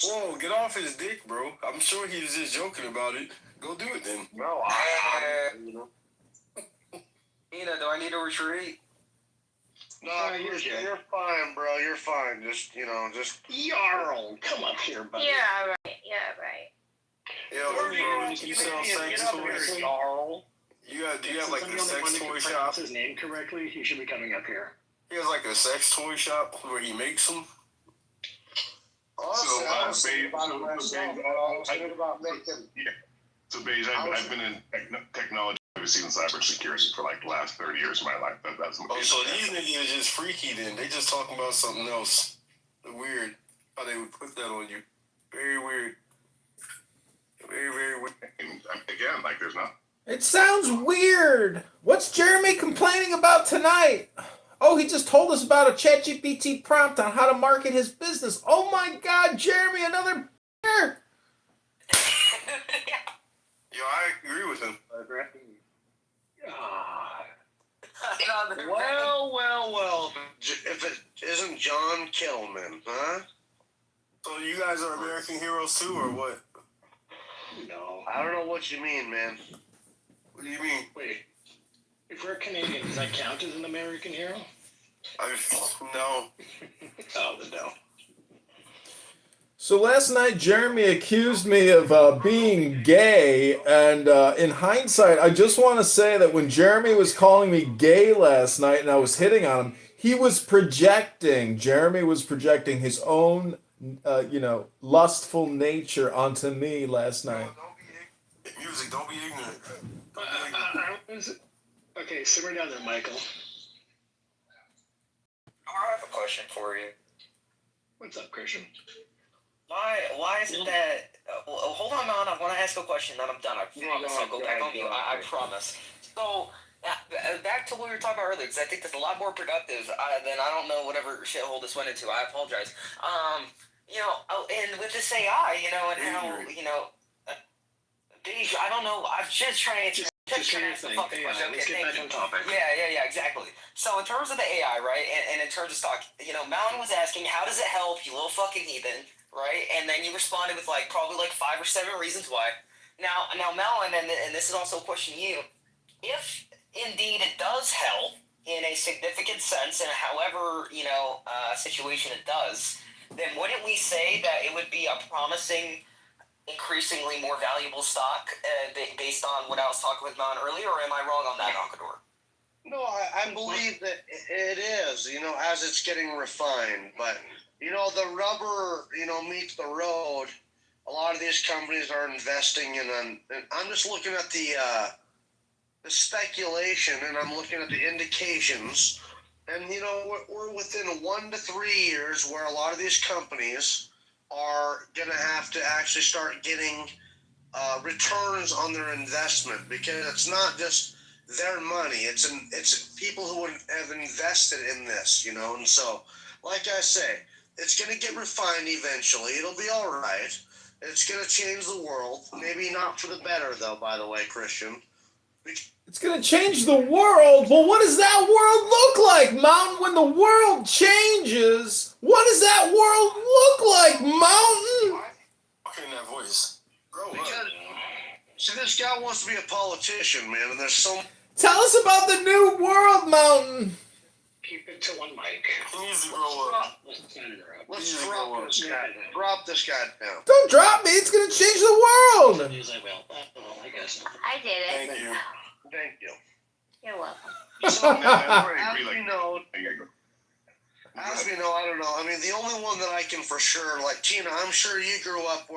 Whoa, get off his dick, bro. I'm sure he was just joking about it. Go do it then. No, you know. Tina, do I need to retreat? No, you're fine, bro. You're fine. Just Jarl, come up here, buddy. Yeah, right. Yeah, you sell sex toys? Jarl. Do you have like a sex toy shop? His name correctly, he should be coming up here. He has like a sex toy shop where he makes them. So, Beige, I've been in technology, obviously, in cybersecurity for like the last 30 years of my life. That's so these niggas are just freaky then. They just talking about something else. Weird how they would put that on you. Very weird. Very, very weird. And again, like there's not. It sounds weird. What's Jeremy complaining about tonight? Oh, he just told us about a ChatGPT prompt on how to market his business. Oh my God, Jeremy, another beer. Yo, I agree with him. Well. If it isn't John Kellman, huh? So you guys are American heroes too, or what? No. I don't know what you mean, man. What do you mean? Wait. If we're Canadian, does that count as an American hero? No. Oh, no. So last night, Jeremy accused me of being gay, and in hindsight, I just want to say that when Jeremy was calling me gay last night and I was hitting on him, he was projecting. Jeremy was projecting his own, lustful nature onto me last night. Don't be ignorant. Okay, simmer down there, Michael. I have a question for you. What's up, Christian? Why is it that... hold on, man. I want to ask a question, then I'm done. I promise. I'll go back on mute. I promise. So, back to what we were talking about earlier, because I think that's a lot more productive than I don't know whatever shithole this went into. I apologize. And with this AI, and how, Beige, I don't know. I'm just trying to... Just let's get back on topic. Yeah, exactly. So in terms of the AI, right, and in terms of stock, Mountain was asking, how does it help, you little fucking heathen, right? And then you responded with probably 5 or 7 reasons why. Now, Mountain, and this is also a question to you, if indeed it does help in a significant sense, and however situation it does, then wouldn't we say that it would be a promising, increasingly more valuable stock based on what I was talking with Mountain earlier, or am I wrong on that, Onkador? No, I believe that it is, as it's getting refined. But, the rubber, meets the road. A lot of these companies are investing in, and I'm just looking at the speculation, and I'm looking at the indications. And, we're within 1 to 3 years where a lot of these companies are going to have to actually start getting returns on their investment, because it's not just their money. It's people who have invested in this, and so, like I say, it's going to get refined eventually. It'll be all right. It's going to change the world. Maybe not for the better, though, by the way, Christian. It's going to change the world? Well, what does that world look like, Mountain? When the world changes, what does that world look like, Mountain? In that voice. Grow up. See, this guy wants to be a politician, man, and there's so... Tell us about the new world, Mountain. Keep it to one mic. He needs to grow up. Let's drop this guy. Drop this guy down. Don't drop me. It's going to change the world. Yes, I will. I guess. I did it. Thank you. Thank you. You're welcome. As we know, I don't know. I mean, the only one that I can for sure, Tina, I'm sure you grew up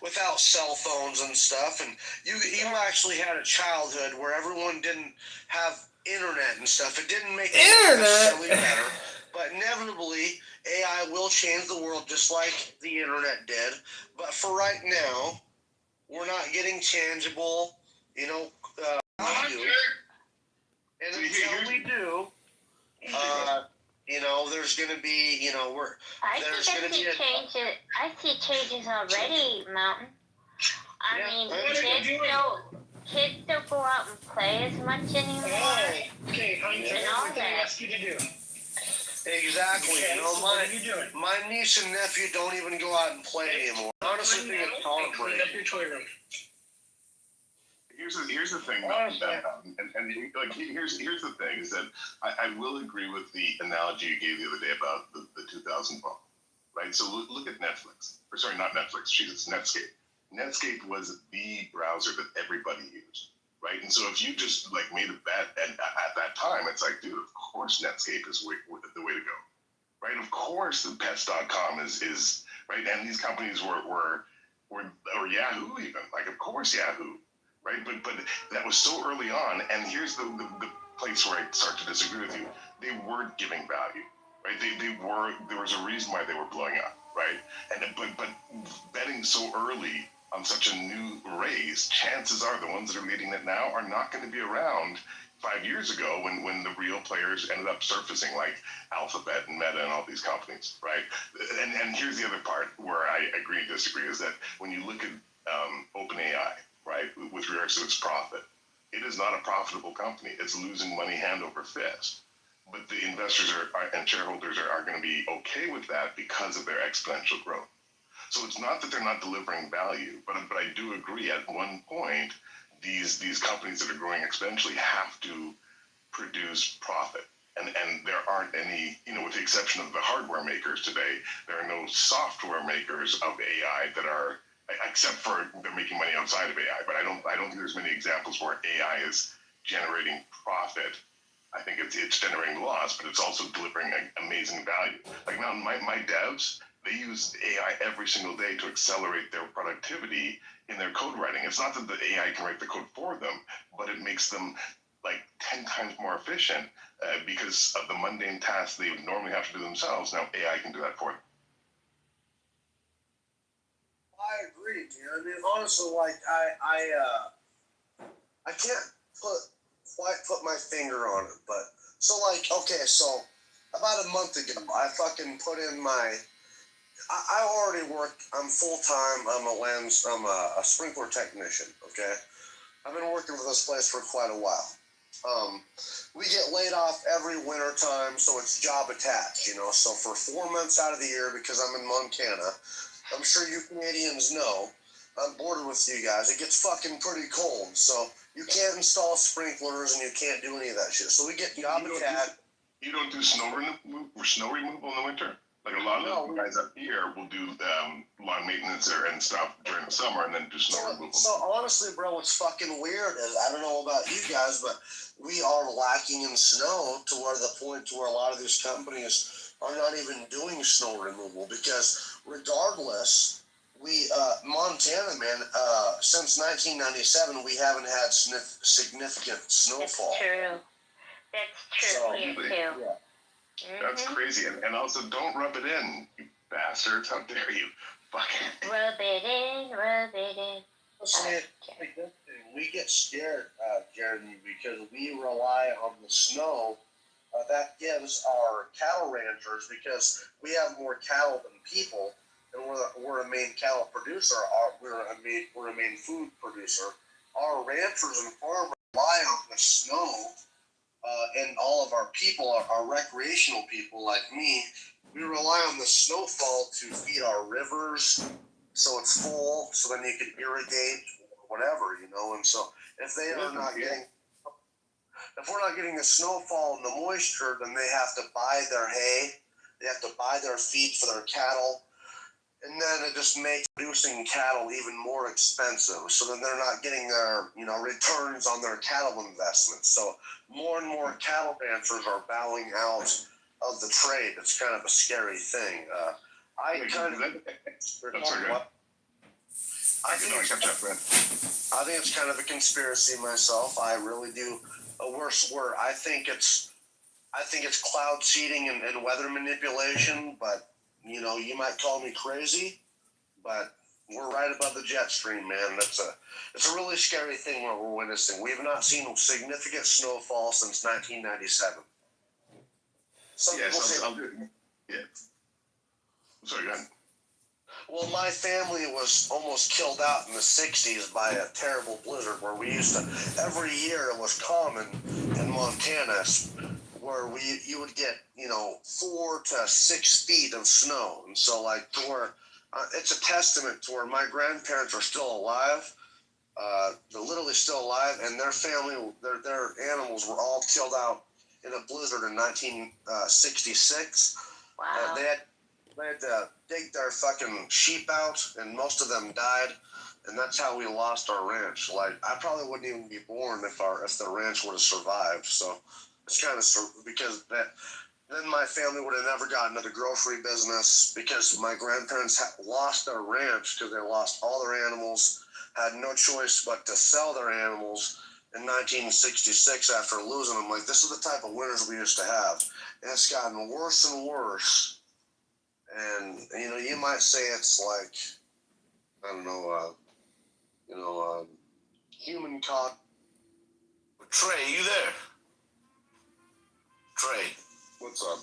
without cell phones and stuff, and you actually had a childhood where everyone didn't have internet and stuff. It didn't make it necessarily better, but inevitably, AI will change the world just like the internet did. But for right now, we're not getting tangible, value. And until we do, there's going to be, I see changes already, Mountain. Kids don't go out and play as much anymore. Okay, honey, what did I ask you to do? Exactly. Okay, You know, so what are you doing? my niece and nephew don't even go out and play anymore. I honestly think it's Clean up heartbreaking. your toy room. Here's the thing, Honestly. and here's the thing is that I will agree with the analogy you gave the other day about the 2000 phone, right? So look at Netflix, or sorry, not Netflix, it's Netscape. Netscape was the browser that everybody used, right? And so if you just like made a bet, and at that time, it's like, dude, of course Netscape is the way to go, right? Of course the Pets.com is right, and these companies were or Yahoo even, like of course Yahoo. Right, but that was so early on, and here's the place where I start to disagree with you. They weren't giving value, right? They were. There was a reason why they were blowing up, right? And but betting so early on such a new race, chances are the ones that are leading it now are not going to be around 5 years ago when the real players ended up surfacing, like Alphabet and Meta and all these companies, right? And here's the other part where I agree and disagree is that when you look at OpenAI, right, with regards to its profit, it is not a profitable company. It's losing money hand over fist. But the investors and shareholders are going to be okay with that because of their exponential growth. So it's not that they're not delivering value, but I do agree at one point, these companies that are growing exponentially have to produce profit. And there aren't any, with the exception of the hardware makers today, there are no software makers of AI that are, except for they're making money outside of AI. But I don't think there's many examples where AI is generating profit. I think it's generating loss, but it's also delivering amazing value. Like now, my devs, they use AI every single day to accelerate their productivity in their code writing. It's not that the AI can write the code for them, but it makes them like 10 times more efficient because of the mundane tasks they would normally have to do themselves. Now AI can do that for them. I agree, man. I mean, honestly, like I can't quite put my finger on it, but so like okay, so about a month ago, I fucking put in my. I already work. I'm full time. I'm a sprinkler technician. Okay, I've been working for this place for quite a while. We get laid off every winter time, so it's job attached, So for 4 months out of the year, because I'm in Montana, I'm sure you Canadians know, I'm bordered with you guys. It gets fucking pretty cold, so you can't install sprinklers and you can't do any of that shit. So we get job attached. You don't do snow removal in the winter? Like a lot of the guys up here will do lawn maintenance and stuff during the summer and then do snow removal. So honestly, bro, what's fucking weird is, I don't know about you guys, but we are lacking in snow to where the point to where a lot of these companies are not even doing snow removal because regardless, Montana, man, since 1997, we haven't had significant snowfall. That's true. That's true here too. Yeah. That's crazy. And also, don't rub it in, you bastards. How dare you? Fucking. Rub it in. Listen, like this thing, we get scared, Jeremy, because we rely on the snow. That gives our cattle ranchers, because we have more cattle than people, and we're a main cattle producer. We're a main food producer. Our ranchers and farmers rely on the snow. And all of our people, our recreational people like me, we rely on the snowfall to feed our rivers, so it's full, so then you can irrigate or whatever, And so if we're not getting the snowfall and the moisture, then they have to buy their hay, they have to buy their feed for their cattle, and then it just makes producing cattle even more expensive. So then they're not getting their, returns on their cattle investments. So more and more cattle ranchers are bowing out of the trade. It's kind of a scary thing. I think it's kind of a conspiracy myself. I really do. A worse word. I think it's cloud seeding and weather manipulation, but you might call me crazy, but we're right above the jet stream, man. It's a really scary thing what we're witnessing. We have not seen significant snowfall since 1997. Sorry, go ahead. Well, my family was almost killed out in the 60s by a terrible blizzard where we used to, every year it was common in Montana, where where you would get 4 to 6 feet of snow, and so like to where it's a testament to where my grandparents are still alive. They're literally still alive, and their family, their animals were all killed out in a blizzard in 1966. Wow. They had to dig their fucking sheep out, and most of them died, and that's how we lost our ranch. Like, I probably wouldn't even be born if the ranch would have survived. So it's kind of because then my family would have never gotten into the grocery business, because my grandparents lost their ranch because they lost all their animals, had no choice but to sell their animals in 1966 after losing them. Like, this is the type of winters we used to have, and it's gotten worse and worse. And you might say it's like, I don't know, human caught. Trey, you there? Trey, What's up?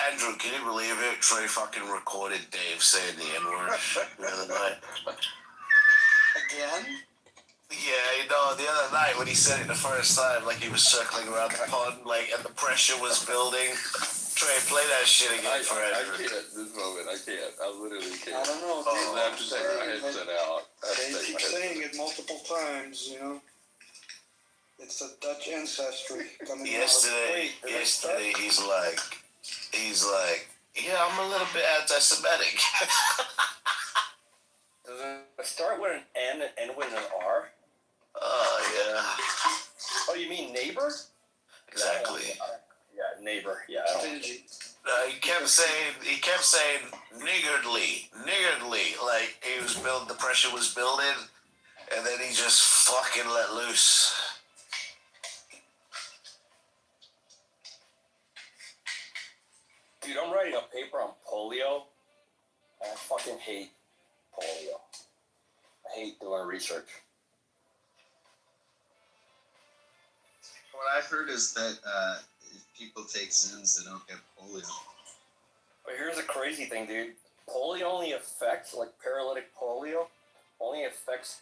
Andrew, can you believe it? Trey fucking recorded Dave saying the N-word the other night. Again? Yeah, the other night when he said it the first time, like he was circling around the pond, like, and the pressure was building. Trey, play that shit again for I Andrew. can't this moment. I can't. I literally I can't. don't know. Oh, I have to take my They headset out. I have to take keep my headset. saying it multiple times, It's the Dutch ancestry coming Yesterday, he's like, yeah, I'm a little bit anti-Semitic. Does it start with an N and end with an R? Oh, yeah. Oh, you mean neighbor? Exactly. Yeah, neighbor. Yeah, I don't. Stingy. He kept saying niggardly, like the pressure was building, and then he just fucking let loose. Dude, I'm writing a paper on polio. And I fucking hate polio. I hate doing research. What I've heard is that if people take Zins, they don't get polio. But here's the crazy thing, dude. Polio only affects, like paralytic polio, only affects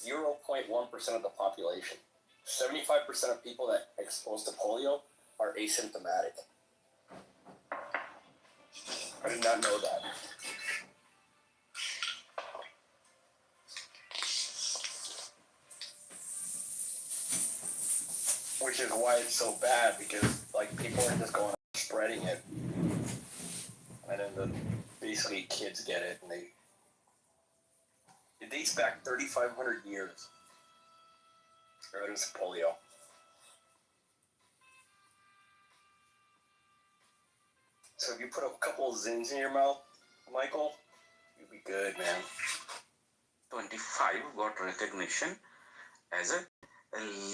0.1% of the population. 75% of people that are exposed to polio are asymptomatic. I did not know that. Which is why it's so bad, because like people are just going out spreading it, and then basically kids get it, and it dates back 3,500 years. Evidence of polio. So if you put a couple of Zins in your mouth, Michael, you'll be good, man. 25 got recognition as a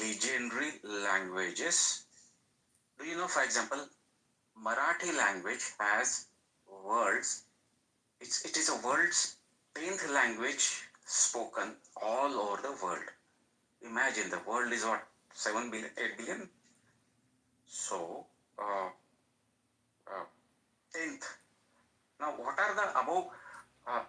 legendary languages. Do you know, for example, Marathi language has words. It is a world's 10th language spoken all over the world. Imagine the world is what, 7 billion, 8 billion? So, 10th. Now, what are the above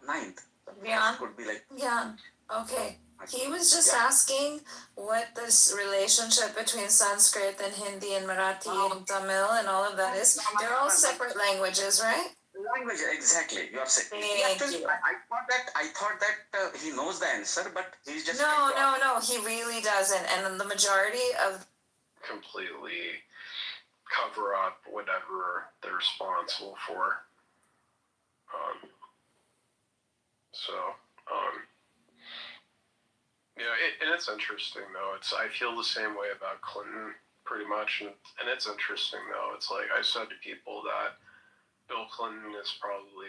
9th? Yeah. Could be like. Yeah. Okay. He was just asking what this relationship between Sanskrit and Hindi and Marathi and Tamil and all of that is. They're all separate languages, right? Language, exactly. You are saying. Thank you. I thought that he knows the answer, but he's just. No. He really doesn't. And the majority of. Completely cover up whatever they're responsible for. And it's interesting though. I feel the same way about Clinton pretty much, and it's interesting though. It's like I said to people that Bill Clinton is probably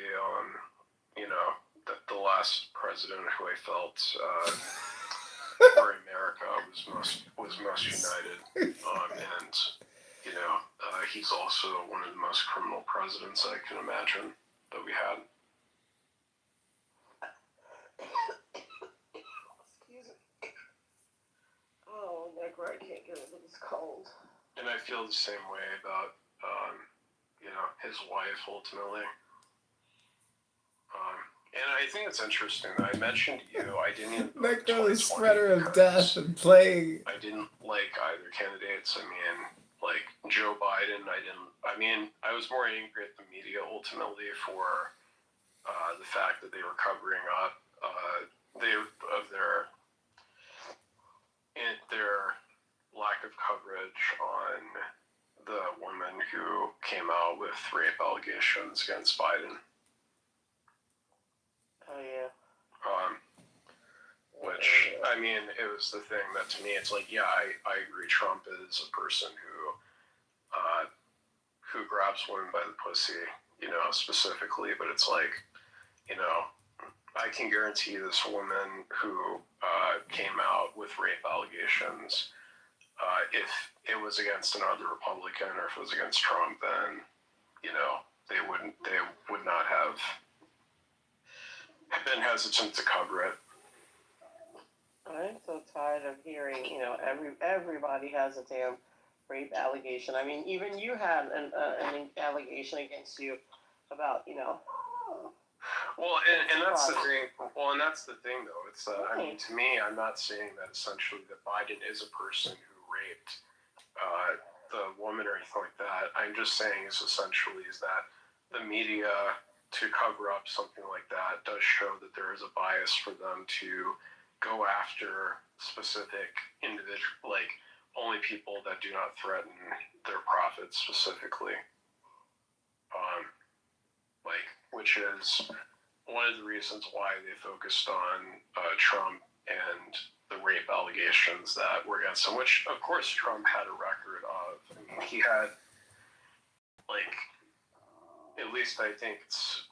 the last president who I felt for America was most united, and he's also one of the most criminal presidents I can imagine that we had. Oh, Negro, I can't get rid of this cold. And I feel the same way about his wife ultimately. And I think it's interesting that I mentioned you. I didn't even Let go the spreader of death and plague. I didn't like either candidates. I mean, like Joe Biden, I was more angry at the media ultimately for the fact that they were covering up their lack of coverage on the woman who came out with rape allegations against Biden. Oh yeah. Which, it was the thing that to me, it's like, yeah, I agree. Trump is a person who grabs women by the pussy, specifically, but it's like, I can guarantee this woman who came out with rape allegations, if it was against another Republican or if it was against Trump, then, they would not have been hesitant to cover it. I'm so tired of hearing, everybody has a damn rape allegation. I mean, even you had an allegation against you about, Well, and that's the thing. Well, and that's the thing, though. It's to me, I'm not saying that essentially that Biden is a person who raped the woman or anything like that. I'm just saying is that the media, to cover up something like that, does show that there is a bias for them to go after specific individual, like only people that do not threaten their profits specifically. Which is one of the reasons why they focused on Trump and the rape allegations that were against him, which of course Trump had a record of. He had, at least I think it's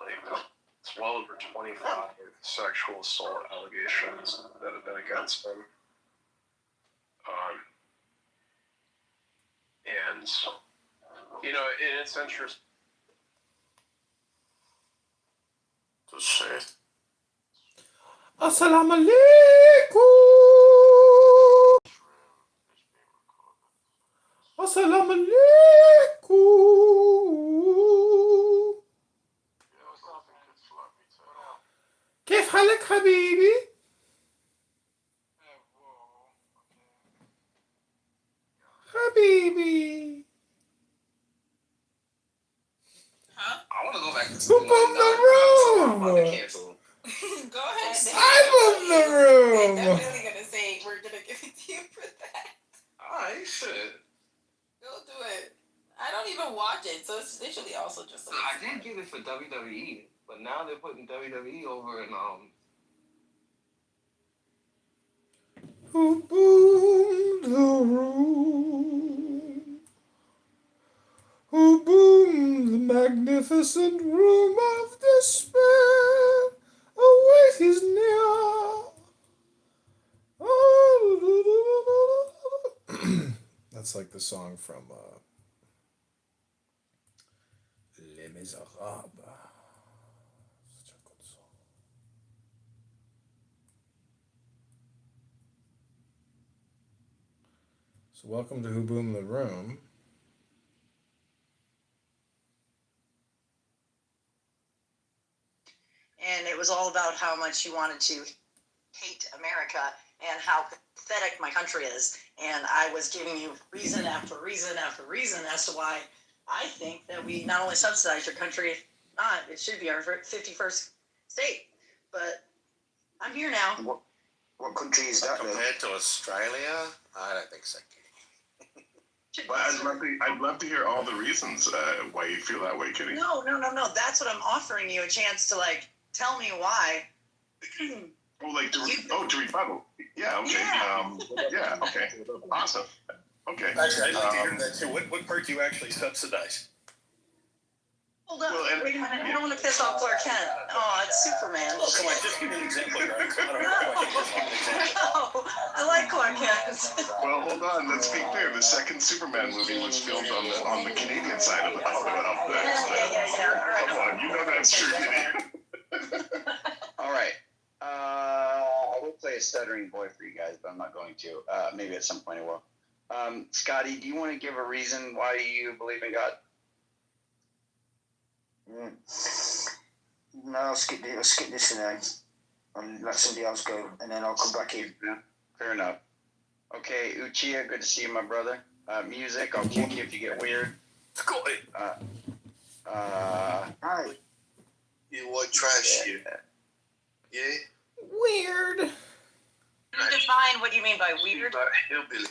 well over 25 sexual assault allegations that have been against him. And, and it's interesting to say. Assalamu alaikum. Assalamu alaikum. كيف حالك حبيبي؟ حبيبي. Huh? I want to go back to Who school. bombed the room? Go ahead. I bombed the room. I'm definitely gonna say we're gonna give it to you for that. Alright, shit. Go do it. I don't even watch it, so it's literally also just. I did get it for WWE, but now they're putting WWE over in Who boomed the room? Who boomed the magnificent room of despair? Await his near. That's like the song from Les Miserables. Such a good song. So welcome to Who Boomed the Room. And it was all about how much you wanted to hate America and how pathetic my country is. And I was giving you reason after reason after reason as to why I think that we not only subsidize your country, it should be our 51st state. But I'm here now. What country is that? Compared to Australia? I don't think so. Well, I'd love to hear all the reasons why you feel that way, Kitty. No. That's what I'm offering you, a chance to tell me why. To rebuttal. Yeah, okay. Yeah, okay. Awesome. Okay. Actually, I'd like to hear that too. What part do you actually subsidize? Hold on. Wait a minute. I don't want to piss off Clark Kent. Oh, it's Superman. Oh, come on. Just give me an example, right? I don't know. Just give me an example. No, I like Clark Kent. Well, hold on. Let's be clear. The second Superman movie was filmed on the Canadian side of the Yeah. Come on, you know that's true, Kitty. All right. I will play a stuttering boy for you guys, but I'm not going to. Maybe at some point I will. Scotty, do you want to give a reason why you believe in God? No, I'll skip this now and let somebody else go, and then I'll come back in. Yeah, fair enough. Okay, Uchiha, good to see you, my brother. Music, I'll kick you if you get weird. Scotty. Hi. You white trash you. Yeah? Weird. Define what you mean by weird. Hillbilly.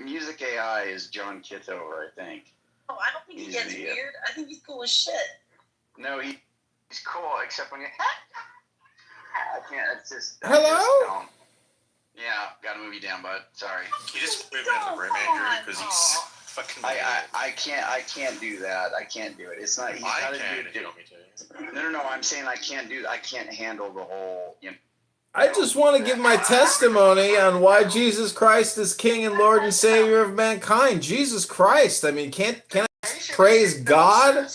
Music AI is John Kitover, I think. Oh, I don't think he gets weird. I think he's cool as shit. No, he's cool, except when you. I can't. It's just. Hello? Yeah, gotta move you down, bud. Sorry. You just move into the room, Andrew, because he's fucking. I can't do that. I can't do it. It's not. I can if you want me to. No. I'm saying I can't do. I can't handle the whole. I just want to give my testimony on why Jesus Christ is King and Lord and Savior of mankind. Jesus Christ. I mean, can I praise God? Yeah,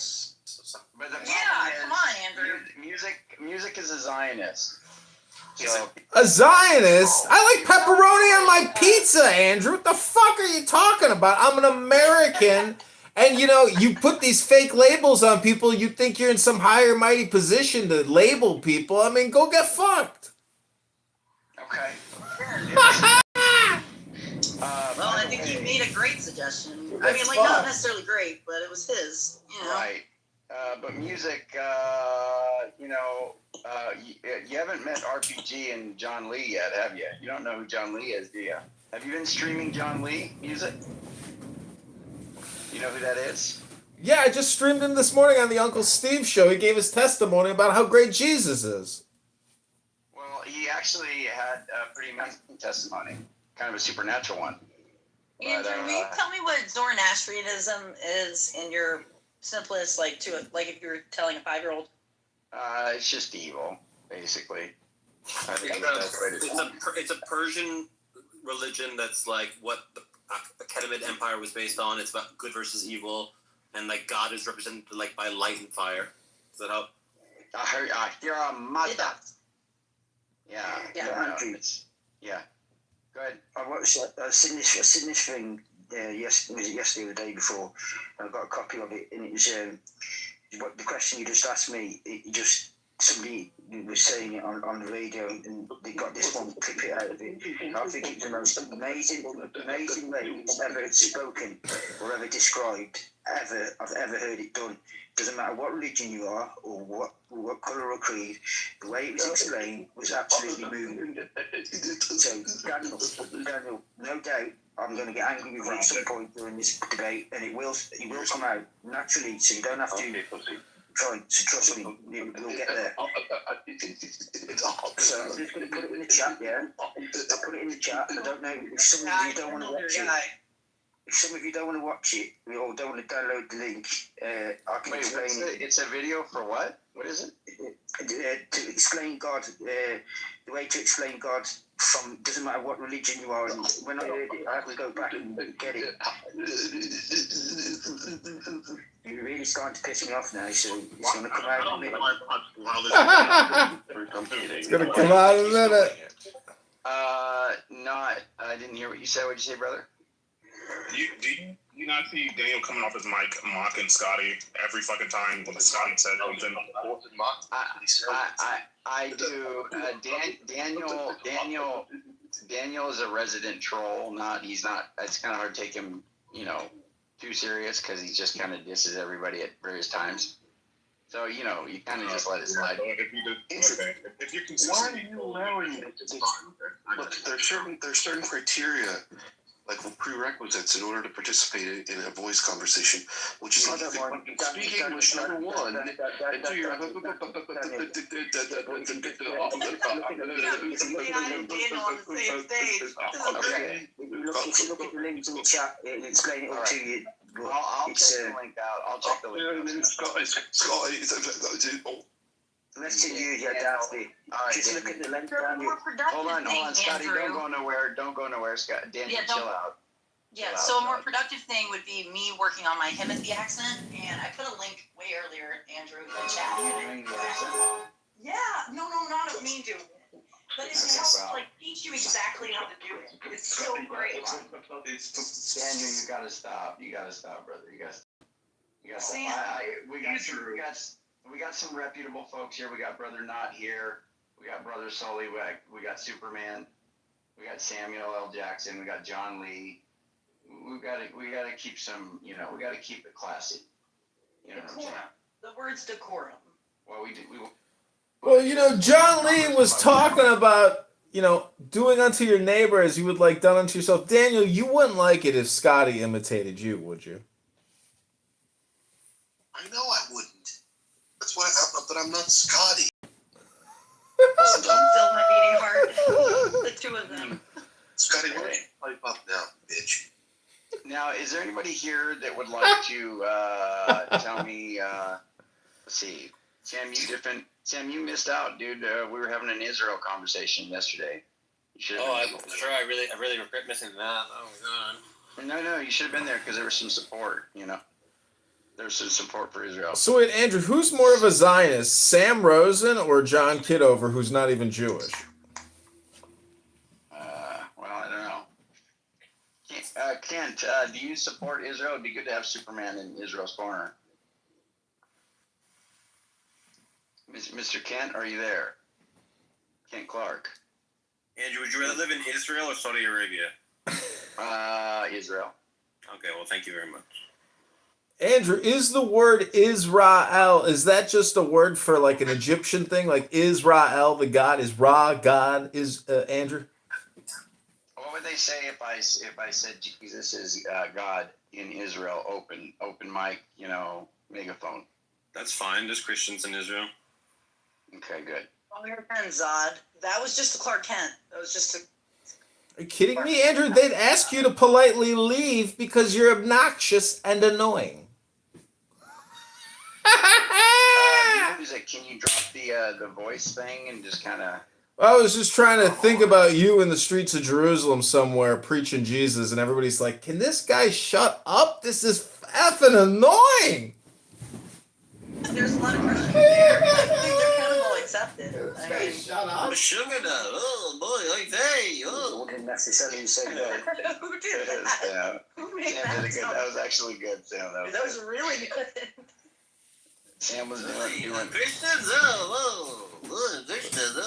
come on, Andrew. Music is a Zionist. So, A Zionist? I like pepperoni on my pizza, Andrew. What the fuck are you talking about? I'm an American, and you put these fake labels on people. You think you're in some higher mighty position to label people. I mean, go get fucked. okay. Well, I think he made a great suggestion. I mean, like, fun. not necessarily great, but it was his. Right. But music, you haven't met RPG and John Lee yet, have you? You don't know who John Lee is, do you? Have you been streaming John Lee music? You know who that is? Yeah, I just streamed him this morning on the Uncle Steve show. He gave his testimony about how great Jesus is. Well, he actually had a pretty amazing testimony, kind of a supernatural one. Andrew, will you tell me what Zoroastrianism is in your simplest, like if you were telling a 5-year-old? It's just evil, basically. I think It's a Persian religion that's like what the Achaemenid Empire was based on. It's about good versus evil, and like God is represented like by light and fire. Does that help? I heard you're a mother. Yeah. Yeah. Go ahead. I watched a Sydney thing yesterday or the day before, and I got a copy of it, and it was what the question you just asked me. Somebody was saying it on the radio, and they got this one clip it out of it. And I think it's the most amazing way it's ever spoken or ever described I've ever heard it done. Doesn't matter what religion you are or what colour or creed, the way it was explained was absolutely moving. So Daniel, no doubt I'm going to get angry with you at some point during this debate, and it will come out naturally, so you don't have to try to trust me. We'll get there. So I'm just going to put it in the chat, yeah? I'll put it in the chat. I don't know if some of you don't want to watch it. If some of you don't want to watch it, or don't want to download the link, I can explain it. It's a video for what? What is it? To explain God, the way to explain God from, doesn't matter what religion you are. And when I heard it, I have to go back and get it. You're really starting to piss me off now, so it's going to come out in a minute. It's going to come out in a minute. No, I didn't hear what you said. What'd you say, brother? Do you not see Daniel coming off his mic mocking Scotty every fucking time when Scotty said something? I do. Daniel is a resident troll. He's not. It's kind of hard to take him, too serious because he just kind of disses everybody at various times. So you kind of just let it slide. If you consistently, why are you allowing it? Look, there's certain criteria, like prerequisites, in order to participate in a voice conversation, which is like you can speak English, number one, and two, you're. If you look at the links in the chat, it'll explain it all to you. I'll check the link out. I'll check the link out. Let's see you, Daphne. Just look at the link down here. Hold on, Scotty. Don't go nowhere. Scott, Daniel, chill out. Yeah, so a more productive thing would be me working on my Himothy accent, and I put a link way earlier, Andrew, in the chat. Yeah, no, not of me doing it. But it helps, teach you exactly how to do it. It's so great. Daniel, you gotta stop, brother. You gotta stop. We got some reputable folks here. We got Brother Knott here. We got Brother Sully. We got Superman. We got Samuel L. Jackson. We got John Lee. we gotta keep some, we gotta keep it classy. You know what I'm saying? Decorum. The word's decorum. Well, Well, John Lee was talking about, doing unto your neighbor as you would like done unto yourself. Daniel, you wouldn't like it if Scotty imitated you, would you? I know I wouldn't. That's why I'm not Scotty. Still my beating heart. The two of them. Scotty, why don't you pipe up now, bitch? Now, is there anybody here that would like to tell me? Let's see, Sam, you missed out, dude. We were having an Israel conversation yesterday. I'm sure. I really regret missing that. Oh my god. No, you should have been there because there was some support. There's some support for Israel. So wait, Andrew, who's more of a Zionist, Sam Rosen or John Kitover, who's not even Jewish? Well, I don't know. Kent, do you support Israel? It'd be good to have Superman in Israel's corner. Mr. Kent, are you there? Kent Clark. Andrew, would you rather live in Israel or Saudi Arabia? Israel. Okay, well, thank you very much. Andrew, is the word Israel, is that just a word for like an Egyptian thing? Like Israel, the God, is Ra, God, is Andrew? What would they say if I said Jesus is God in Israel? Open mic, megaphone. That's fine. There's Christians in Israel. Okay, good. Well, your pen, Zod. That was just a Clark Kent. That was just a. Are you kidding me, Andrew? They'd ask you to politely leave because you're obnoxious and annoying. Music, can you drop the voice thing and just kind of... I was just trying to think about you in the streets of Jerusalem somewhere preaching Jesus, and everybody's like, can this guy shut up? This is effing annoying. There's a lot of Christians there. I think they're kind of all accepted. Shut up. Sugar, oh boy, like they. Who didn't necessarily say that? Who did that? Yeah. Who made Sam that? did a good. That was actually good, Sam. That was really good. Sam was doing Christians, Christians,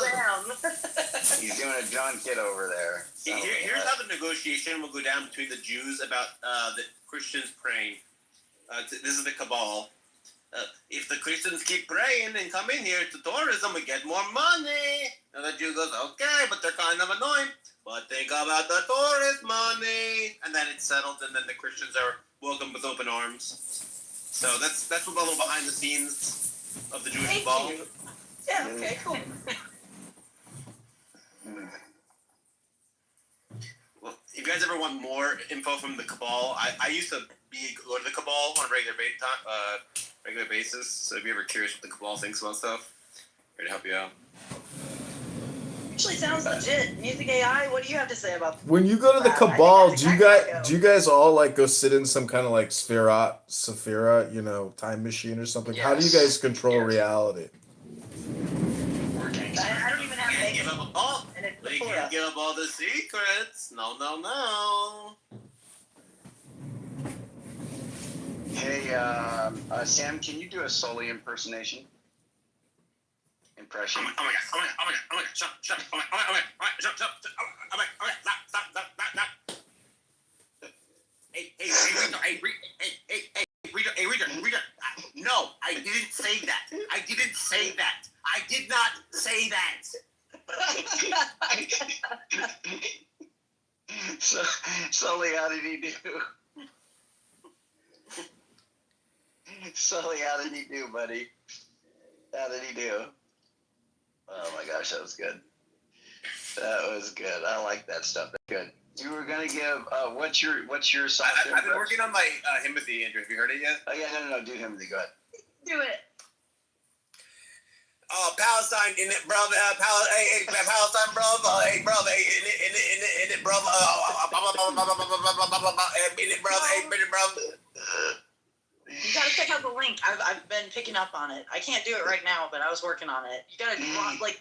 He's doing a John Kidd over there. So, here's how the negotiation will go down between the Jews about the Christians praying. This is the cabal. If the Christians keep praying and come in here to tourism, we get more money. And the Jew goes, okay, but they're kind of annoying. But think about the tourist money. And then it's settled, and then the Christians are welcomed with open arms. So that's a little behind the scenes of the Jewish cabal. Yeah, okay, cool. Well, if you guys ever want more info from the cabal, I used to go to the cabal on a regular basis. So if you're ever curious what the cabal thinks about stuff, here to help you out. Actually sounds legit. Music AI, what do you have to say about When you go to the cabal, do you guys all like go sit in some kind of like Sephira, time machine or something? Yes. How do you guys control reality? I don't even have Can't give up all. They can't give up all the secrets. No. Hey, Sam, can you do a Sully impersonation? Impression. Oh my god, shut, shut, oh my god, stop. Hey, reader. No, I didn't say that. I did not say that. So, Sully, how did he do? Sully, how did he do, buddy? How did he do? Oh my gosh, that was good. That was good. I like that stuff. That's good. You were gonna give what's your song? I've been working on my Himothy, Andrew. Have you heard it yet? Oh yeah, no, do Himothy. Go ahead. Do it. Oh, Palestine in it, brother. Palestine, brother. Hey, brother. In it, brother. In it, brother. Hey, brother. You gotta check out the link. I've been picking up on it. I can't do it right now, but I was working on it. You gotta drop they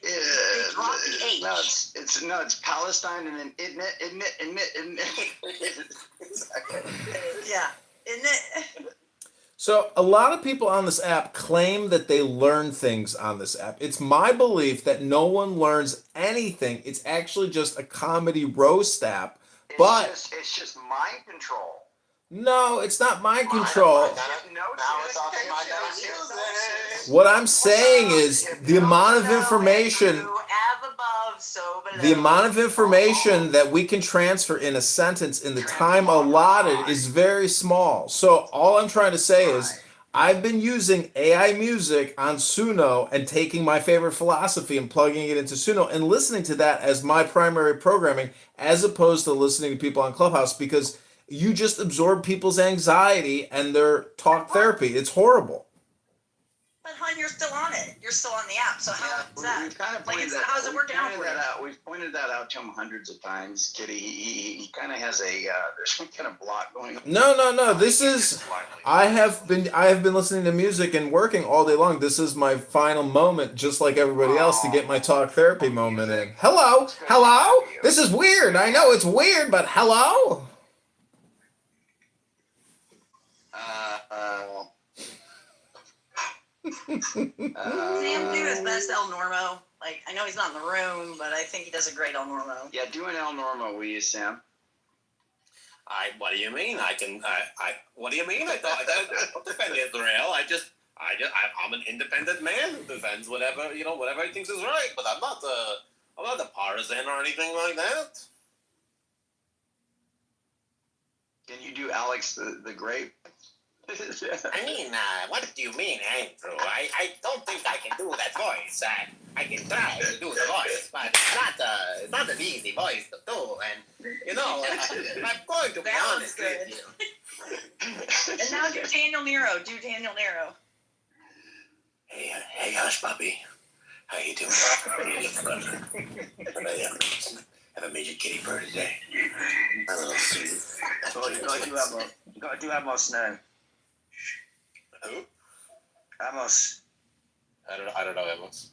drop the H. No, it's Palestine and then isn't it. Yeah, isn't it? So a lot of people on this app claim that they learn things on this app. It's my belief that no one learns anything. It's actually just a comedy roast app But it's just mind control. no, it's not mind control. What I'm saying is the amount of information. The amount of information that we can transfer in a sentence in the time allotted is very small. So all I'm trying to say is I've been using AI music on Suno and taking my favorite philosophy and plugging it into Suno and listening to that as my primary programming as opposed to listening to people on Clubhouse because you just absorb people's anxiety and their talk therapy. It's horrible. But hon, you're still on it. You're still on the app. So how is that? We've kind of like, pointed that. how's it working out for you? We've pointed that out to him hundreds of times, Kitty. He kind of has there's some kind of block going on. No. This is I have been listening to music and working all day long. This is my final moment, just like everybody else, to get my talk therapy moment in. Hello. This is weird. I know it's weird, but hello. Sam do his best El Normo. Like, I know he's not in the room, but I think he does a great El Normo. Yeah, do an El Normo, will you, Sam? What do you mean? What do you mean? I don't defend Israel. I'm an independent man who defends whatever he thinks is right. But I'm not a partisan or anything like that. Can you do Alex the Grape? I mean, what do you mean, Andrew? I don't think I can do that voice. I can try to do the voice, but it's not an easy voice to do. And, I'm going to be honest with you. And now do Daniel Nero. Do Daniel Nero. Hey, hush, puppy. How you doing? Have I made you kitty purr today? A little sweet. You got to do Amos now. Who? Amos. I don't know Amos.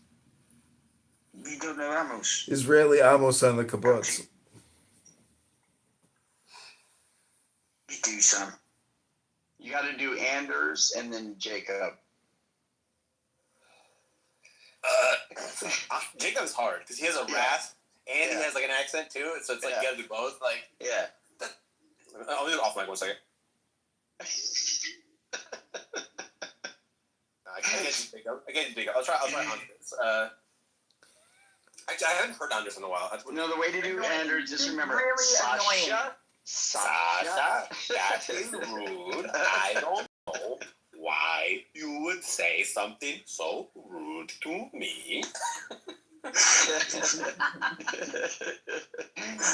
You don't know Amos? Israeli Amos on the kibbutz. You do, Sam. You got to do Anders and then Jacob. Jacob's hard because he has a rasp and he has like an accent too. So it's like you gotta do both. Like I'll do it off mic 1 second. I can't do Jacob. I'll try Anders. Actually, I haven't heard Anders in a while. No, the way to do Anders, just remember really Sasha. That is rude. I don't know why you would say something so rude to me.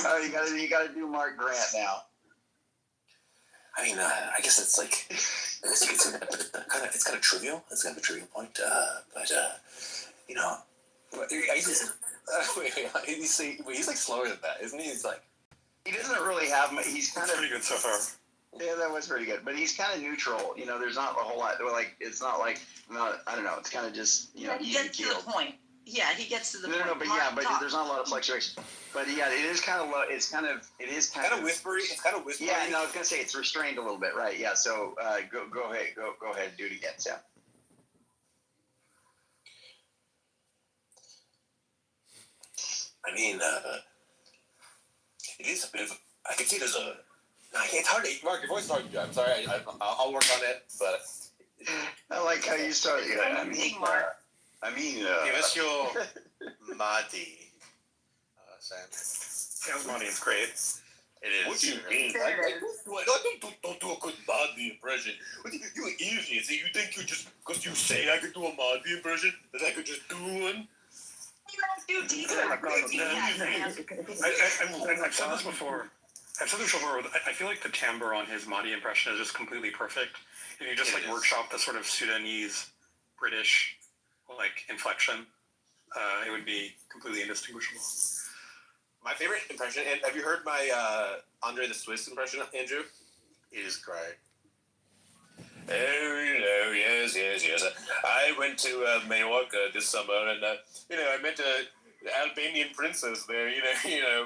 Oh, you gotta do Mark Grant now. I mean, I guess it's like, it's kind of trivial. It's kind of a trivial point, but he's like slower than that, isn't he? He's like, he doesn't really have. He's kind of pretty good so far. Yeah, that was pretty good, but he's kind of neutral. There's not a whole lot. Like, it's not like, I don't know. It's kind of just he even gets to the point. Yeah, he gets to the point. No, but there's not a lot of fluctuation. But yeah, it is kind of low. It is kind of whispery. It's kind of whispery. Yeah, no, I was gonna say it's restrained a little bit, right? Yeah. So go ahead, and do it again, Sam. I mean, it is a bit of. I can see there's a. It's hard to. Mark, your voice is hard to do. I'm sorry. I'll work on it, but. I like how you started. Give us your Mahdi, Sam. Sam's Mahdi is great. It is. What do you mean? Don't do a good Mahdi impression. You idiots. You think you just, because you say I could do a Mahdi impression, that I could just do one? I've said this before. I feel like the timbre on his Mahdi impression is just completely perfect. If you just workshop the sort of Sudanese, British, inflection, it would be completely indistinguishable. My favorite impression, and have you heard my Andre the Swiss impression, Andrew? It is great. Oh, yes. I went to Mallorca this summer, and I met a Albanian princess there,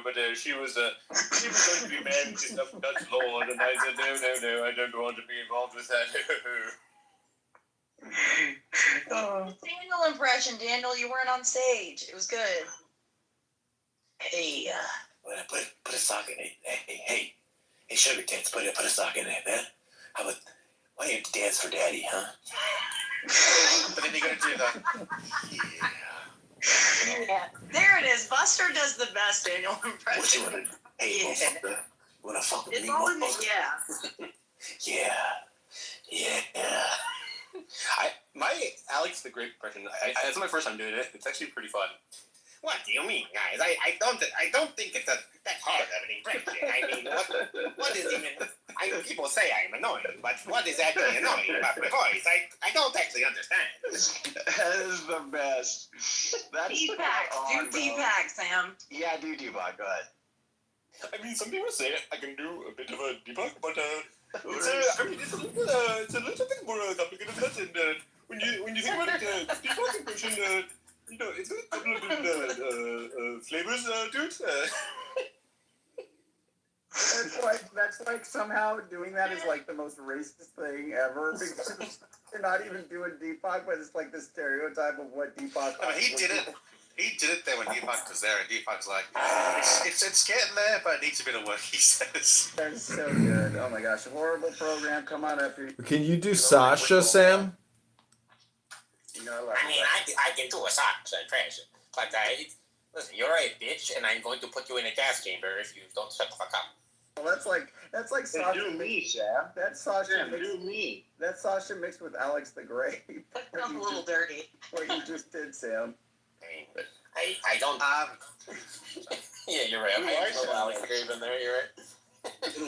but she was going to be married to some Dutch lord, and I said, no, I don't want to be involved with that. Daniel impression, Daniel, you weren't on stage. It was good. Hey, Put a sock in it. Hey, sugar tits, put a sock in it, man. How about, why don't you dance for daddy, huh? But then you're gonna do the, Yeah, there it is. Buster does the best Daniel impression. what you wanna, hey, Yeah. motherfucker, wanna fuck with It's me, all in the motherfucker? yeah. Yeah. My Alex the Grape impression. It's my first time doing it. It's actually pretty fun. What do you mean, guys? I don't think it's that hard of an impression. I mean, what is even? People say I'm annoying, but what is actually annoying about my voice? I don't actually understand. That is the best. That's Deepak, do Deepak, Sam. Yeah, do Deepak. Go ahead. I mean, some people say I can do a bit of a debug, but it's a little bit more complicated than that. And when you think about it, debug impression, it's got a couple of different flavors to it. That's like somehow doing that is like the most racist thing ever because you're not even doing Deepak, but it's like the stereotype of what Deepak. No, he did it. He did it there when Deepak was there, and Deepak's like, it's getting there, but it needs a bit of work, he says. That's so good. Oh my gosh, horrible program. Come on up here. Can you do Sasha, Sam? You know, I mean, I can do a Sasha impression, but listen, you're a bitch, and I'm going to put you in a gas chamber if you don't shut the fuck up. Well, that's like Sasha. Do me, Sam. That's Sasha. Sam, do me. That's Sasha mixed with Alex the Grape. That sounds a little dirty. What you just did, Sam. I don't. Yeah, you're right. I have a little Alex Grape in there. You're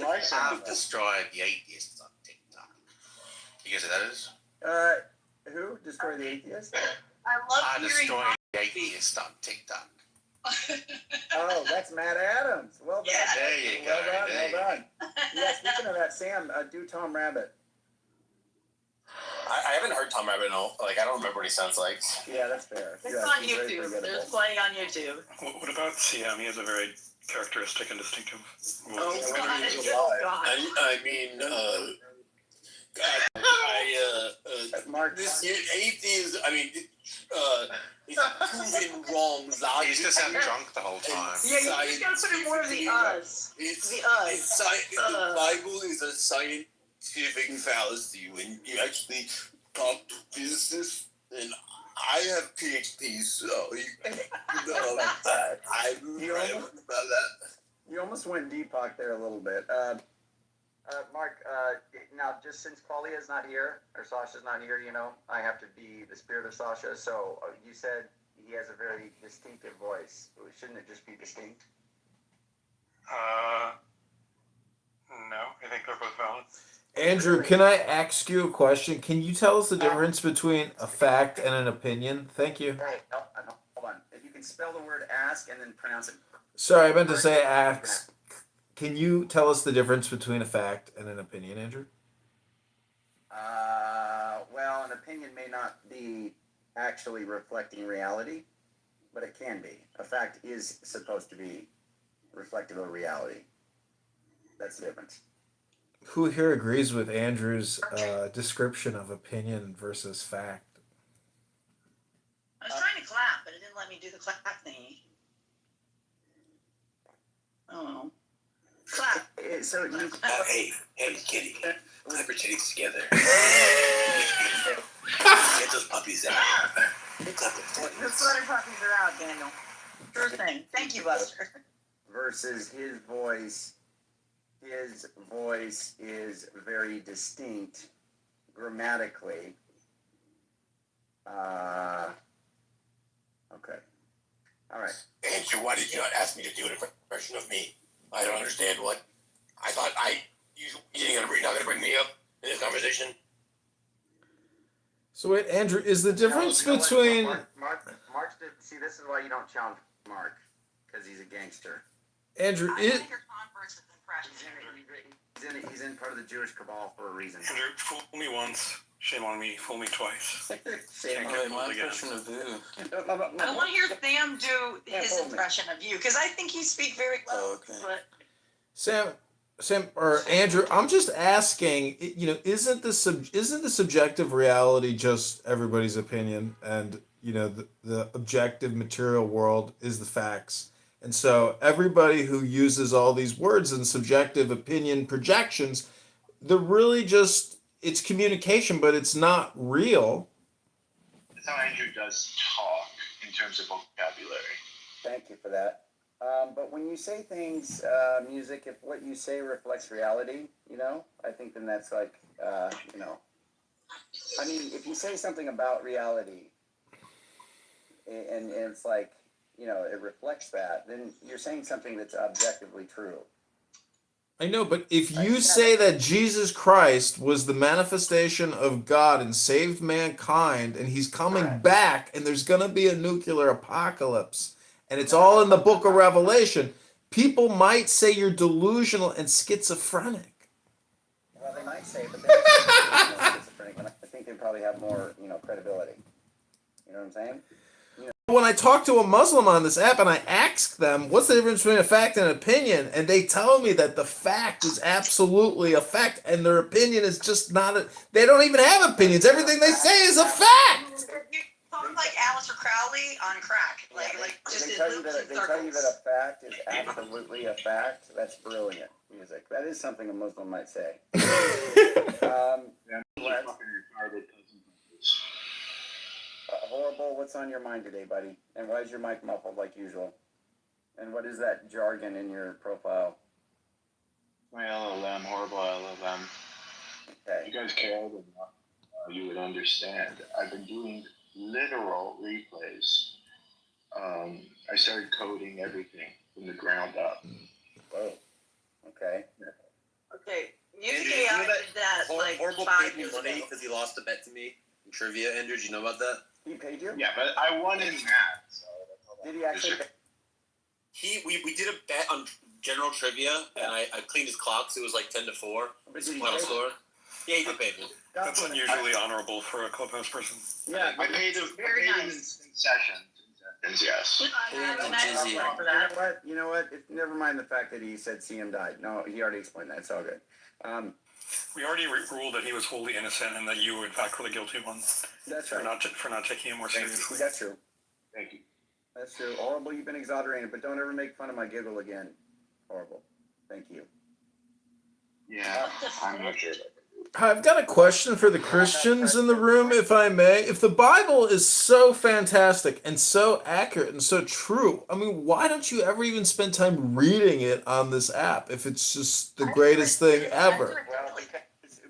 right. I've destroyed the atheists on TikTok. You guys know who that is? Who destroyed the atheist? I love I hearing destroyed Mark the atheists on TikTok. Oh, that's Matt Adams. Well done. Yeah. There you go. Well done. Yeah, speaking of that, Sam, do Tom Rabbit. I haven't heard Tom Rabbit. No, I don't remember what he sounds like. Yeah, that's fair. It's Yeah, on he's very YouTube. forgettable. There's plenty on YouTube. What about Siam? He has a very characteristic and distinctive voice. Oh, God. Oh, God. I mean, Mark. this atheist, I mean, he's proven wrong. He's just having drunk the whole time. Yeah, you just gotta put in more of the us. The us. The Bible is a scientific fallacy when you actually talk to physicists, and I have PhDs, so I'm right about that. You almost went Deepak there a little bit. Mark, now just since Paulia is not here, or Sasha's not here, I have to be the spirit of Sasha. So you said he has a very distinctive voice. Shouldn't it just be distinct? No, I think they're both valid. Andrew, can I ask you a question? Can you tell us the difference between a fact and an opinion? Thank you. Hey, no, hold on. If you can spell the word ask and then pronounce it. Sorry, I meant to say ask. Can you tell us the difference between a fact and an opinion, Andrew? Well, an opinion may not be actually reflecting reality, but it can be. A fact is supposed to be reflective of reality. That's the difference. Who here agrees with Andrew's description of opinion versus fact? I was trying to clap, but it didn't let me do the clap thingy. Oh. Clap. So you. Hey, kitty. Clap your titties together. Get those puppies out. Clap those The sweater puppies are out, Daniel. Sure thing. Thank you, Buster. Versus his voice. His voice is very distinct grammatically. Okay. All right. Andrew, why did you not ask me to do an impression of me? I don't understand what. I thought you're not going to bring me up in this conversation. So wait, Andrew, is the difference between... Mark did, see, this is why you don't challenge Mark, because he's a gangster. Andrew, He's in part of the Jewish cabal for a reason. Andrew, fool me once, shame on me. Fool me twice. Shame Can't on get me. fooled again. I want to hear Sam do his impression of you, because I think you speak very well. But Sam or Andrew, I'm just asking, isn't the subjective reality just everybody's opinion, and the objective material world is the facts, And so everybody who uses all these words and subjective opinion projections, they're really just, it's communication, but it's not real. That's how Andrew does talk in terms of vocabulary. Thank you for that. But when you say things, music, if what you say reflects reality, I think then that's like, I mean, if you say something about reality and it's like, it reflects that, then you're saying something that's objectively true. I know, but if you say that Jesus Christ was the manifestation of God and saved mankind, and he's coming back, and there's going to be a nuclear apocalypse, and it's all in the book of Revelation, people might say you're delusional and schizophrenic. Well, they might say, but they're schizophrenic, and I think they probably have more, credibility. You know what I'm saying? When I talk to a Muslim on this app and I ask them, what's the difference between a fact and an opinion? And they tell me that the fact is absolutely a fact and their opinion is just not they don't even have opinions. Everything they say is a fact. You talk like Alistair Crowley on crack. Like just they in tell you loops that and they tell you circles. that a fact is absolutely a fact. That's brilliant music. That is something a Muslim might say. Horrible. What's on your mind today, buddy? And why is your mic muffled like usual? And what is that jargon in your profile? My LLM, horrible LLM. Okay. If you guys cared enough, you would understand. I've been doing literal replays. I started coding everything from the ground up. Whoa. Okay. Okay. Andrew, Music you know AI did that like Horrible 5 paid me years money ago. because he lost a bet to me in trivia. Andrew, did you know about that? He paid you? Yeah, but I won in math. So did he actually? We did a bet on general trivia, and I cleaned his clock, so it was like 10 to 4. But did he Final pay score. Yeah, he did pay me. That's unusually honorable for a clubhouse person. Yeah, I paid him. Very I paid him nice. in sessions. Yes. You know what? Never mind the fact that he said CM died. No, he already explained that. It's all good. We already ruled that he was wholly innocent and that you were in fact the guilty one. That's right. For not taking him more seriously. That's true. Thank you. That's true. Horrible, you've been exonerated, but don't ever make fun of my giggle again. Horrible. Thank you. Yeah, I'm not sure. I've got a question for the Christians in the room, if I may. If the Bible is so fantastic and so accurate and so true, I mean, why don't you ever even spend time reading it on this app if it's just the greatest thing ever? Well,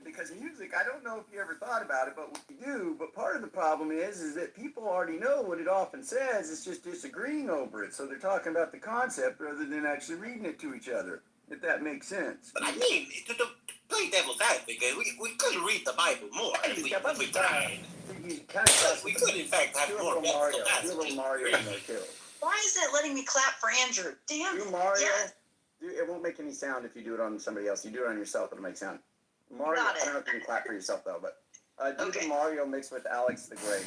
because music, I don't know if you ever thought about it, but we do. But part of the problem is that people already know what it often says. It's just disagreeing over it. So they're talking about the concept rather than actually reading it to each other, if that makes sense. But I mean, to play devil's advocate, we could read the Bible more if we tried. We could, in fact, have more biblical passages. Why is that letting me clap for Andrew? Damn. Do Mario. Yes. It won't make any sound if you do it on somebody else. You do it on yourself, it'll make sound. Mario, I don't know if you can clap for yourself though, but do the Mario mix with Alex the Great,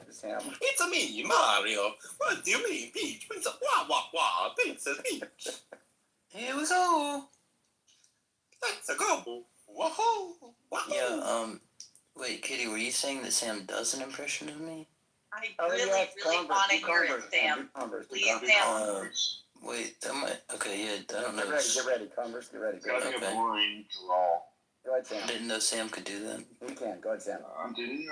Sam. It's a me, Mario. What do you mean, Peach? Princess, wah, wah, wah, Princess Peach. Here we go. Let's go. Whoa, whoa. Yeah, wait, Kitty, were you saying that Sam does an impression of me? I really want to hear it, Sam. Please, Sam. Wait, that might, okay, yeah, I don't know. Get ready, Converse, get ready. It's gotta be a boring draw. Go ahead, Sam. I didn't know Sam could do that. He can, go ahead, Sam. Didn't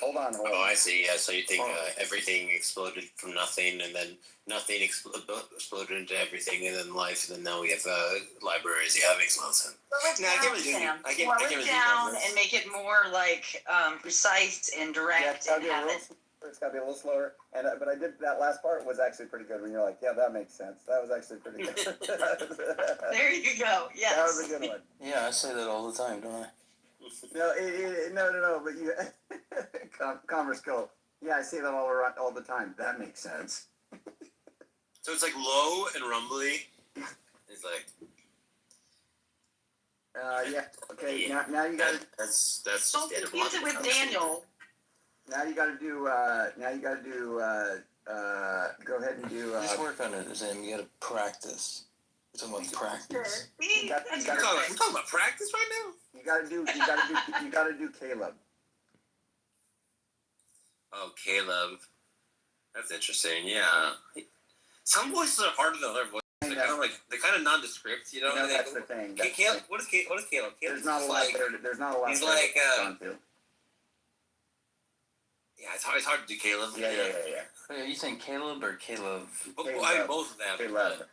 Hold on. Oh, I see. Yeah, so you think everything exploded from nothing, and then nothing exploded into everything, and then life, and then now we have libraries. Yeah, that makes a lot of sense. Slow it down, Sam. Slow it down and make it more like precise and direct and have it. It's got to be a little slower. And but I did that last part was actually pretty good when you're like, yeah, that makes sense. That was actually pretty good. There you go. Yes. That was a good one. Yeah, I say that all the time, don't I? No, but you, Commerce Go. Yeah, I say that all the time. That makes sense. So it's like low and rumbly. It's like. Yeah. Okay. Now you got to. That's Don't confuse it with Daniel. Now you got to do. Go ahead and do. Just work on it, Sam. You got to practice. We're talking about practice. We're talking about practice right now. You got to do Caleb. Oh, Caleb. That's interesting. Yeah. Some voices are harder than other voices. They're kind of nondescript, you know. That's the thing. Caleb, what is Caleb? There's not a lot there. There's not a lot. He's there like, to respond to. yeah, it's hard to do Caleb. Yeah. Wait, are you saying Caleb or Caleb? I mean, both of them. Caleb.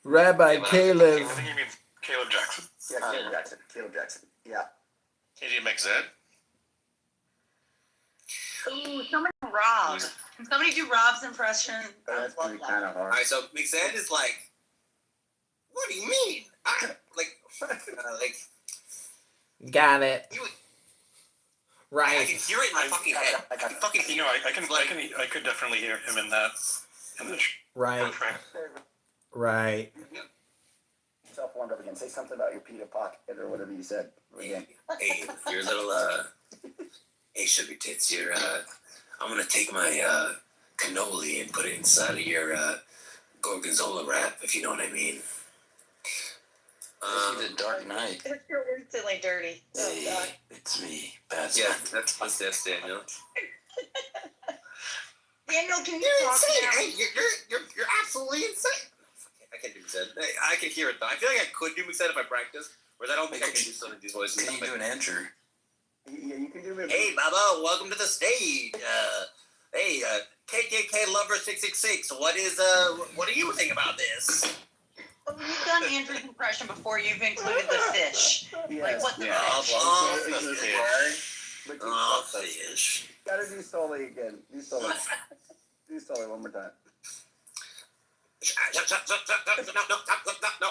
Rabbi Caleb. I think you mean Caleb Jackson. Yeah, Caleb Jackson. Yeah. KJ Ooh, somebody Rob. Can somebody do Rob's impression? That's gonna be kind of hard. All right, so McZed is like, what do you mean? Got it. Right. I can hear it in my fucking head. I can fucking hear it. I could definitely hear him in that. Right. Right. Self warmed up again. Say something about your pita pocket or whatever you said again. Hey, your little hey, sugar tits. I'm gonna take my cannoli and put it inside of your gorgonzola wrap, if you know what I mean. The Dark Knight. You're instantly dirty. Oh, God. It's me, Baz. Yeah, that's Daniel. Daniel, can you You're talk insane. now? Hey, you're absolutely insane. I can't do McZed. I can hear it though. I feel like I could do McZed if I practice, whereas I don't think I can do some of these voices. Can you do an Andrew? Yeah, you can do it. Hey, Baba, welcome to the stage. Hey, KKK Lover 666. What do you think about this? Well, you've done Andrew's impression before. You've included the fish. Like what the fish? Fish. Gotta do Sully again. Do Sully. Do Sully one more time. No,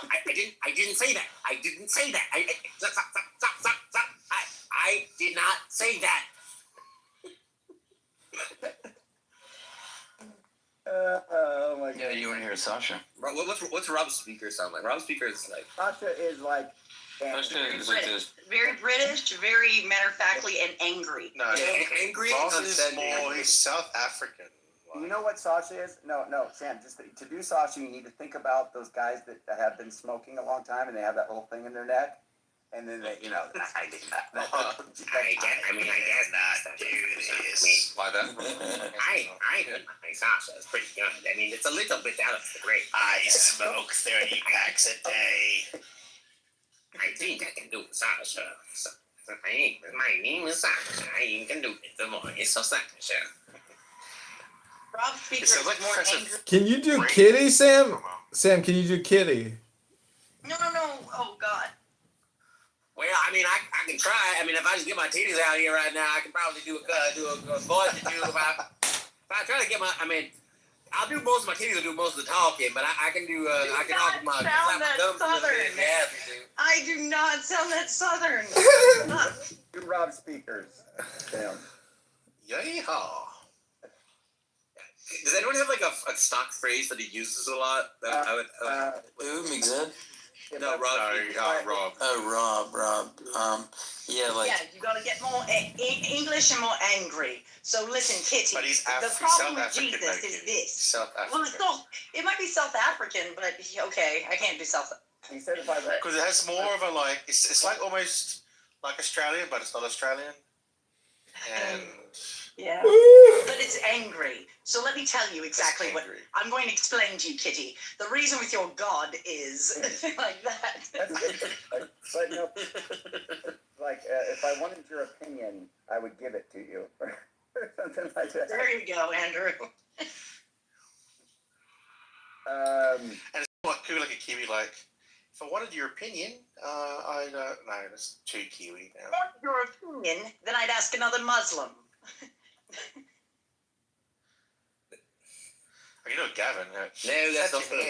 I didn't say that. I didn't say that. I did not say that. Oh my God. Yeah, you want to hear Sasha? What's Rob's speaker sound like? Rob's speaker is like. Sasha is like. Sasha is like this. Very British, very matter-of-factly, and angry. No, angry. He's South African. You know what Sasha is? No, Sam. Just to do Sasha, you need to think about those guys that have been smoking a long time and they have that little thing in their neck, and then they, I did that. I guess not do this. Why that? I heard my Sasha is pretty good. I mean, it's a little bit out of the grade. I smoke 30 packs a day. I think I can do Sasha. My name is Sasha. I can do it. The voice of Sasha. Rob's speaker is like more Professor angry. Can you do Kitty, Sam? Sam, can you do Kitty? No. Oh, God. Well, I mean, I can try. I mean, if I just get my titties out here right now, I can probably do a voice or two. If I try to get my, I mean, I'll do most of my titties. I'll do most of the talking, but I can do. I can talk with my sound that Southern. Yeah, I do not sound that Southern. Do Rob speakers. Sam. Yeehaw. Does anyone have like a stock phrase that he uses a lot? That I would. Who, McZed? No, Rob. Rob. Oh, Rob. Yeah, like. Yeah, you gotta get more English and more angry. So listen, Kitty. But he's the problem with Jesus is this. South African. Well, it's not. It might be South African, but okay, I can't do South. He said if I Because it has more of a like. It's like almost like Australian, but it's not Australian. And Yeah, but it's angry. So let me tell you exactly what I'm going to explain to you, Kitty. The reason with your God is like that. But no, like if I wanted your opinion, I would give it to you, or something like that. There you go, Andrew. and it's like a Kiwi, like, if I wanted your opinion, I don't know, that's too Kiwi now. If I wanted your opinion, then I'd ask another Muslim. You know, Gavin. No, that's not gonna.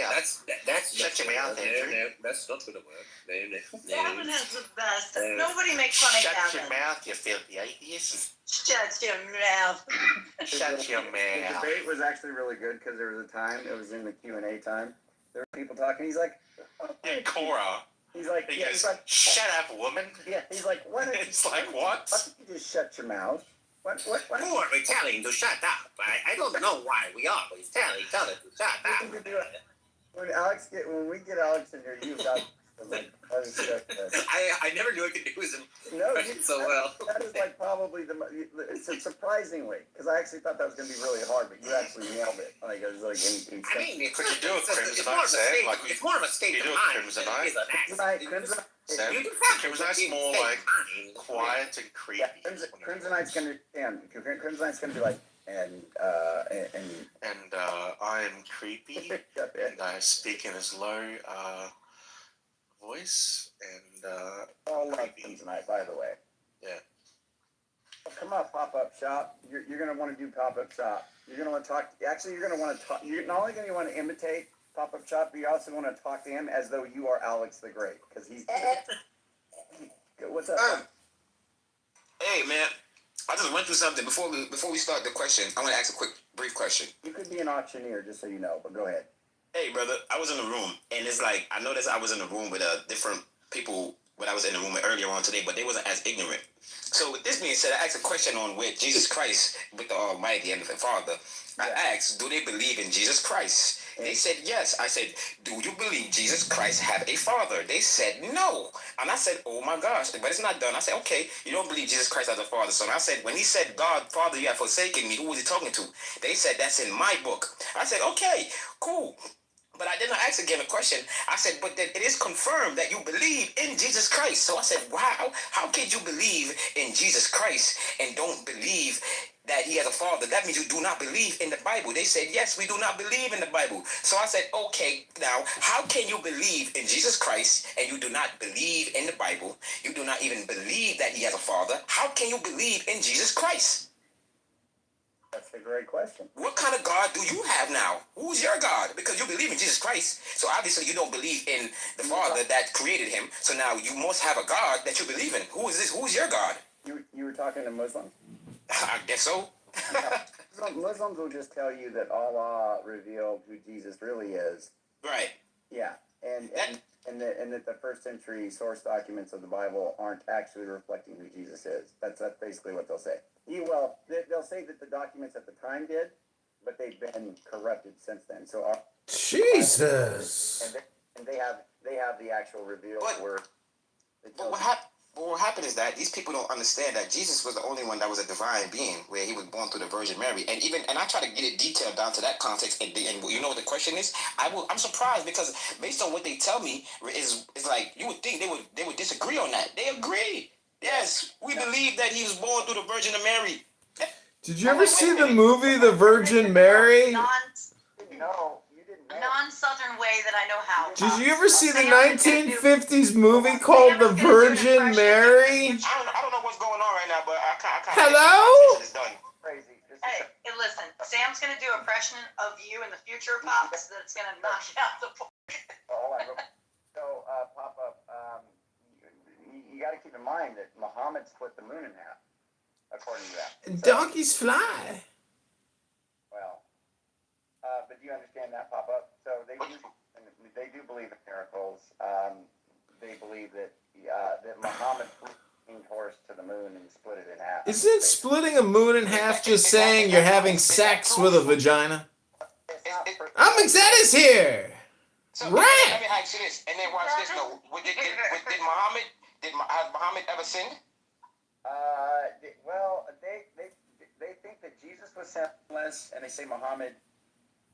That's shut your mouth, Andrew. No, that's not gonna work. No. Gavin has the best. Nobody makes fun of Gavin. Shut your mouth, you filthy atheist. Shut your mouth. Shut your The mouth. debate was actually really good because there was a time, it was in the Q&A time, there were people talking, he's like, Yeah, Cora. he's like, He yeah, goes, he's like, shut up, woman. yeah, he's like, why don't It's like, what? Why don't you just shut your mouth? What? Who are we telling to shut up? I don't know why we always tell each other to shut up. When we get Alex in here, you've got I never knew I could do his impression so well. That is like probably it's surprisingly, because I actually thought that was going to be really hard, but you actually nailed it. Like it was like I mean, could you do a It's more of a state. It's more of a state of mind. Crimsonite's more like quiet and creepy. Yeah, Crimsonite's going to Crimsonite's going to be like and I am creepy and I speak in a low voice and all love Crimsonite, by the way. Yeah. Come on, pop-up shop. You're going to want to do pop-up shop. You're going to want to talk. Actually, you're going to want to talk. You're not only going to want to imitate pop-up shop, but you also want to talk to him as though you are Alex the Great, because he's. What's up? Hey, man. I just went through something before we start the question. I want to ask a brief question. You could be an auctioneer, just so you know, but go ahead. Hey, brother, I was in the room, and it's like I noticed I was in the room with different people when I was in the room earlier on today, but they wasn't as ignorant. So with this being said, I asked a question on with Jesus Christ, with the Almighty and the Father. I asked, do they believe in Jesus Christ? They said yes. I said, do you believe Jesus Christ have a father? They said no. And I said, oh my gosh, but it's not done. I said, okay, you don't believe Jesus Christ has a father. So I said, when he said, God, Father, you have forsaken me, who was he talking to? They said, that's in my book. I said, okay, cool. But I didn't ask again a question. I said, but then it is confirmed that you believe in Jesus Christ. So I said, wow, how can you believe in Jesus Christ and don't believe that he has a father? That means you do not believe in the Bible. They said, yes, we do not believe in the Bible. So I said, okay, now, how can you believe in Jesus Christ and you do not believe in the Bible? You do not even believe that he has a father. How can you believe in Jesus Christ? That's a great question. What kind of God do you have now? Who's your God? Because you believe in Jesus Christ. So obviously you don't believe in the Father that created him. So now you must have a God that you believe in. Who is this? Who's your God? You were talking to Muslims? I guess so. Muslims will just tell you that Allah revealed who Jesus really is. Right. Yeah. And that the first century source documents of the Bible aren't actually reflecting who Jesus is. That's basically what they'll say. Well, they'll say that the documents at the time did, but they've been corrupted since then. So Jesus. And they have the actual revealed word. But what happened is that these people don't understand that Jesus was the only one that was a divine being, where he was born through the Virgin Mary. And I try to get it detailed down to that context. And you know what the question is? I'm surprised because based on what they tell me is like you would think they would disagree on that. They agree. Yes, we believe that he was born through the Virgin Mary. Did you ever see the movie The Virgin Mary? No. Non-Southern way that I know how. Did you ever see the 1950s movie called The Virgin Mary? I don't know what's going on right now, but I can't. Hello? Hey, listen. Sam's gonna do a impression of you in the future, Pops. That's gonna knock out the park. Hold on. So, Pop-Up, you got to keep in mind that Muhammad split the moon in half, according to that. And donkeys fly. Well, but do you understand that, Pop-Up? So they do believe in miracles. They believe that Muhammad flew a horse to the moon and split it in half. Isn't splitting a moon in half just saying you're having sex with a vagina? is here. So right. Let me ask you this, and then watch this. No, has Muhammad ever sinned? Well, they think that Jesus was sinless, and they say Muhammad.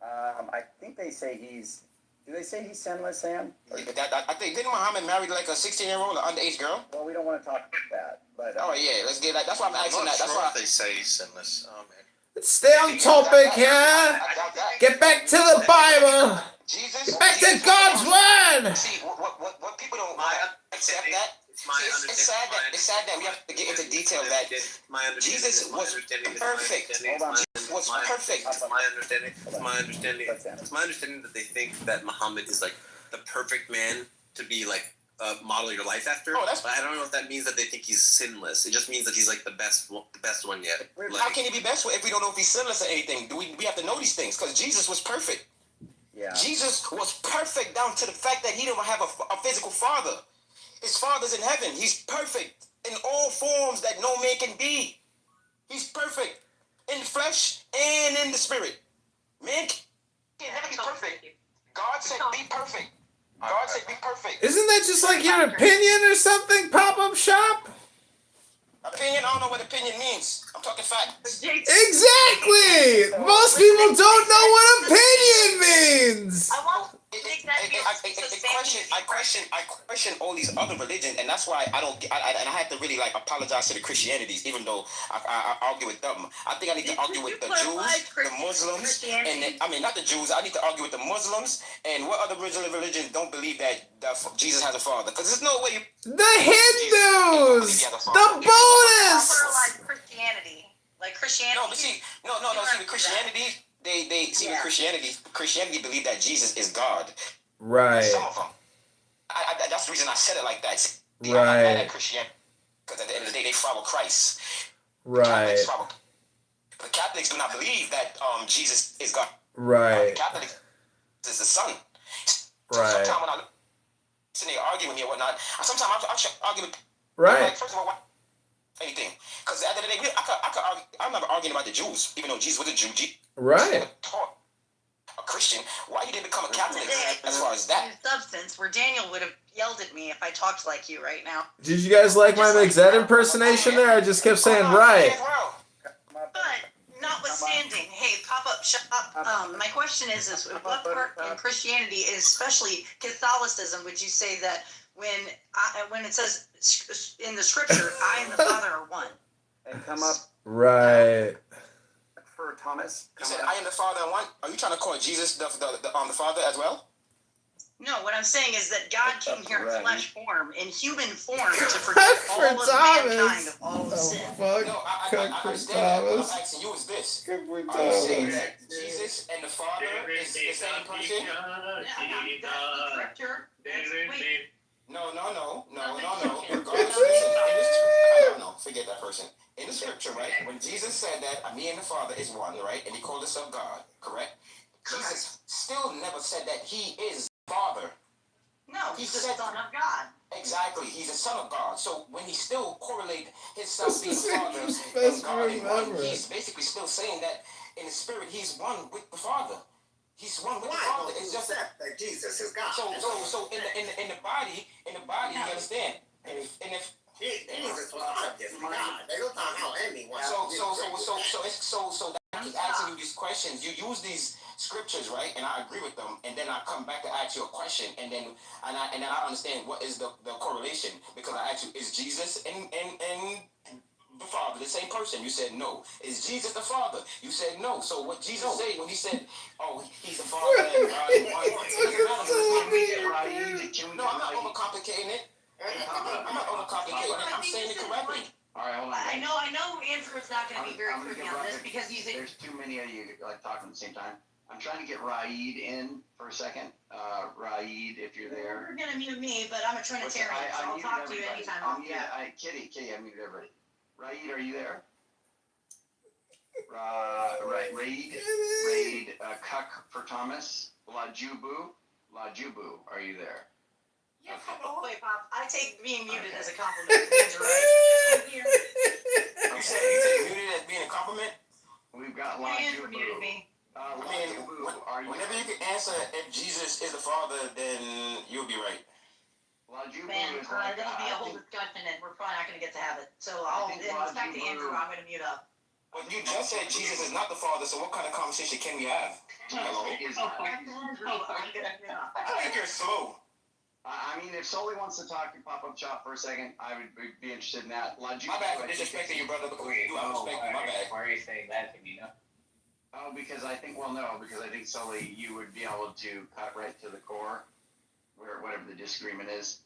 I think they say he's. Do they say he's sinless, Sam? I think didn't Muhammad marry like a 16-year-old, an underage girl? Well, we don't want to talk about that, but. Oh yeah, let's get that. That's why I'm asking that. That's why they say he's sinless. Oh man. Let's stay on topic here. Get back to the Bible. Jesus. Get back to God's word. See, what people don't accept that. It's sad that we have to get into detail that Jesus was perfect. Was perfect. It's my understanding that they think that Muhammad is like the perfect man to be like model your life after. But I don't know if that means that they think he's sinless. It just means that he's like the best one yet. How can he be best if we don't know if he's sinless or anything? We have to know these things because Jesus was perfect. Yeah. Jesus was perfect down to the fact that he didn't have a physical father. His father's in heaven. He's perfect in all forms that no man can be. He's perfect in the flesh and in the spirit. Man can never be perfect. God said be perfect. God said be perfect. Isn't that just like your opinion or something? Pop-up shop? Opinion? I don't know what opinion means. I'm talking facts. Exactly! Most people don't know what opinion means! I won't take that I question all these other religions, and that's why I don't. And I had to really like apologize to the Christianities, even though I argue with them. I think I need to argue with the Jews, the Muslims, and I mean not the Jews. I need to argue with the Muslims and what other religions don't believe that Jesus has a father. Because there's no way. The Hindus, the Buddhists. Christianity, like Christianity. No, but see, no. See, with Christianity, they see with Christianity believe that Jesus is God. Right. Some of them. That's the reason I said it like that. See, I'm not Right. mad at Christianity because at the end of the day, they follow Christ. Right. The Catholics do not believe that Jesus is God. Right. Catholics is the Son. Right. Sometimes when I listen, they argue with me or whatnot. Sometimes I'll argue with. Right. Like, first of all, why anything? Because at the end of the day, I could argue. I remember arguing about the Jews, even though Jesus was a Jew. Right. Taught a Christian. Why you didn't become a Catholic? As far as that. Substance, where Daniel would have yelled at me if I talked like you right now. Did you guys like my McZed impersonation there? I just kept saying right. But notwithstanding, hey, pop-up shop. My question is what part in Christianity, especially Catholicism, would you say that when it says in the scripture, I and the Father are one? And come up Right. for Thomas. You said I am the Father and one. Are you trying to call Jesus the Father as well? No, what I'm saying is that God came here in flesh form, in human form, to forgive all of mankind of all of sin. Fuck. No, I understand that. What I'm asking you is this. Are you saying that Jesus and the Father is the same person? No. Regardless, no, forget that person. In the scripture, right, when Jesus said that me and the Father is one, right, and he called himself God, correct? Jesus still never said that he is Father. No, he's the Son of God. Exactly, he's a son of God. So when he still correlate himself being Father and God in one, he's basically still saying that in the spirit he's one with the Father. He's one with the Father. It's just that Jesus is God. So in the body, you understand? And if Jesus was obviously God, they don't talk about anyone. So I keep asking you these questions. You use these scriptures, right? And I agree with them. And then I come back to ask you a question, and then I understand what is the correlation, because I asked you, is Jesus and the Father the same person? You said no. Is Jesus the Father? You said no. So what Jesus said when he said, oh, he's the Father and God and one? No, I'm not overcomplicating it. I'm not overcomplicating it. I'm saying it correctly. All right, hold on. I know Andrew's not going to be very quick on this because he's. There's too many of you like talking at the same time. I'm trying to get Raed in for a second. Raed, if you're there. You're going to mute me, but I'm a Trinitarian, so I'll talk to you anytime. Kitty, I muted everybody. Raed, are you there? Raid, Cuck for Thomas. Lajubu, are you there? Yes, wait, Pop. I take being muted as a compliment. You're right. I'm here. You said muted as being a compliment? We've got Andrew muted me. Whenever you can answer if Jesus is the Father, then you'll be right. Man, that'll be a whole discussion, and we're probably not going to get to have it. So I'll back to Andrew. I'm going to mute up. But you just said Jesus is not the Father, so what kind of conversation can we have? Hello? I'm going to mute up. I think you're slow. I mean, if Sully wants to talk to Pop-Up Shop for a second, I would be interested in that. My bad for disrespecting you, brother. I'm respecting my bad. Why are you saying that to me, no? Oh, because I think Sully, you would be able to cut right to the core, where whatever the disagreement is.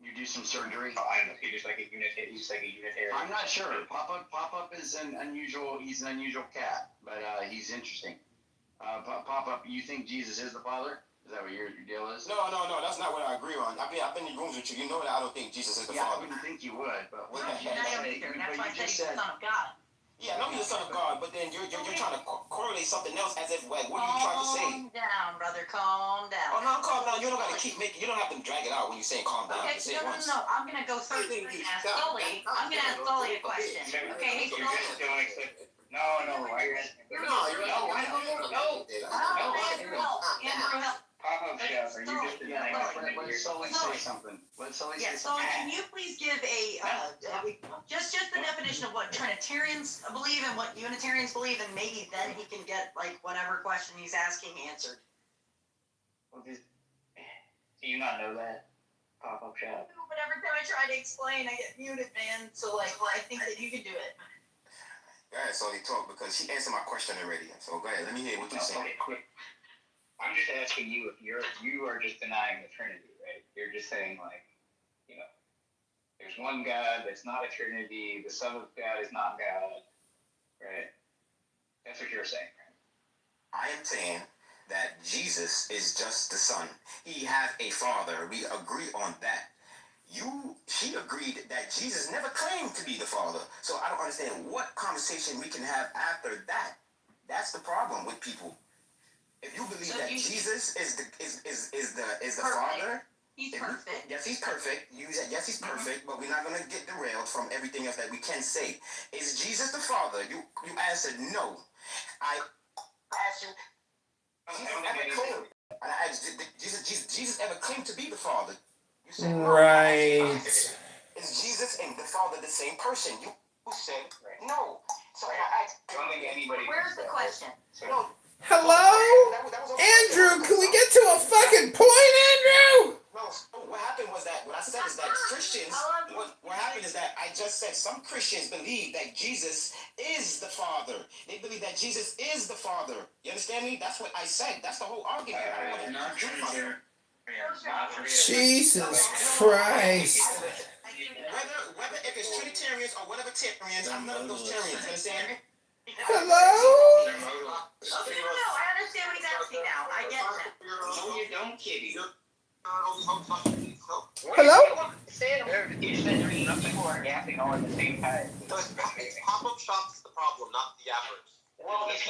You do some surgery. Oh, I don't know. He's just like a Unitarian. I'm not sure. Pop-Up is he's an unusual cat, but he's interesting. Pop-Up, you think Jesus is the Father? Is that what your deal is? No, that's not what I agree on. I've been in rooms with you. You know that I don't think Jesus is the Father. I wouldn't think you would, but what I don't either. That's why I said he's the Son of God. Yeah, I know he's the Son of God, but then you're trying to correlate something else as if, like, what are you trying to say? Calm down, brother. Calm down. Oh, no, calm down. You don't got to you don't have to drag it out when you say calm down. Okay, no. I'm going to go through and ask Sully. I'm going to ask Sully a question. Okay, hey, Sully. No, why are you asking? Andrew, help. Pop-Up Shop. Sully say something. Let Sully Yeah, say so something. can you please give a, just the definition of what Trinitarians believe and what Unitarians believe, and maybe then he can get like whatever question he's asking answered. Well, do you not know that? Pop-up shop. But every time I try to explain, I get muted, man, so like, I think that you can do it. Go ahead, Sully, talk, because she answered my question already. So go ahead, let me hear what you're saying. Okay, quick. I'm just asking you if you are just denying the Trinity, right? You're just saying like, you know, there's one God that's not a Trinity. The Son of God is not God, right? That's what you're saying, right? I am saying that Jesus is just the Son. He has a Father. We agree on that. She agreed that Jesus never claimed to be the Father. So I don't understand what conversation we can have after that. That's the problem with people. If you believe that Jesus is the Father, he's perfect. Yes, he's perfect. Yes, he's perfect. But we're not gonna get derailed from everything else that we can say. Is Jesus the Father? You answered no. I asked you. I asked, did Jesus ever claimed to be the Father? You said no. Right. Is Jesus and the Father the same person? You said no. So I asked. I don't think anybody. Where's the question? No. Hello? Andrew, can we get to a fucking point, Andrew? No, what happened was that, what I said is that Christians, what happened is that I just said some Christians believe that Jesus is the Father. They believe that Jesus is the Father. You understand me? That's what I said. That's the whole argument. Jesus Christ. Whether if it's Trinitarians or whatever Tarians, I'm none of those Tarians. You understand me? Hello? No, I understand what he's asking now. I get that. No, you don't, kitty. Hello? You said there's enough people are yapping all at the same time. Pop-up shops is the problem, not the yappers. Well, he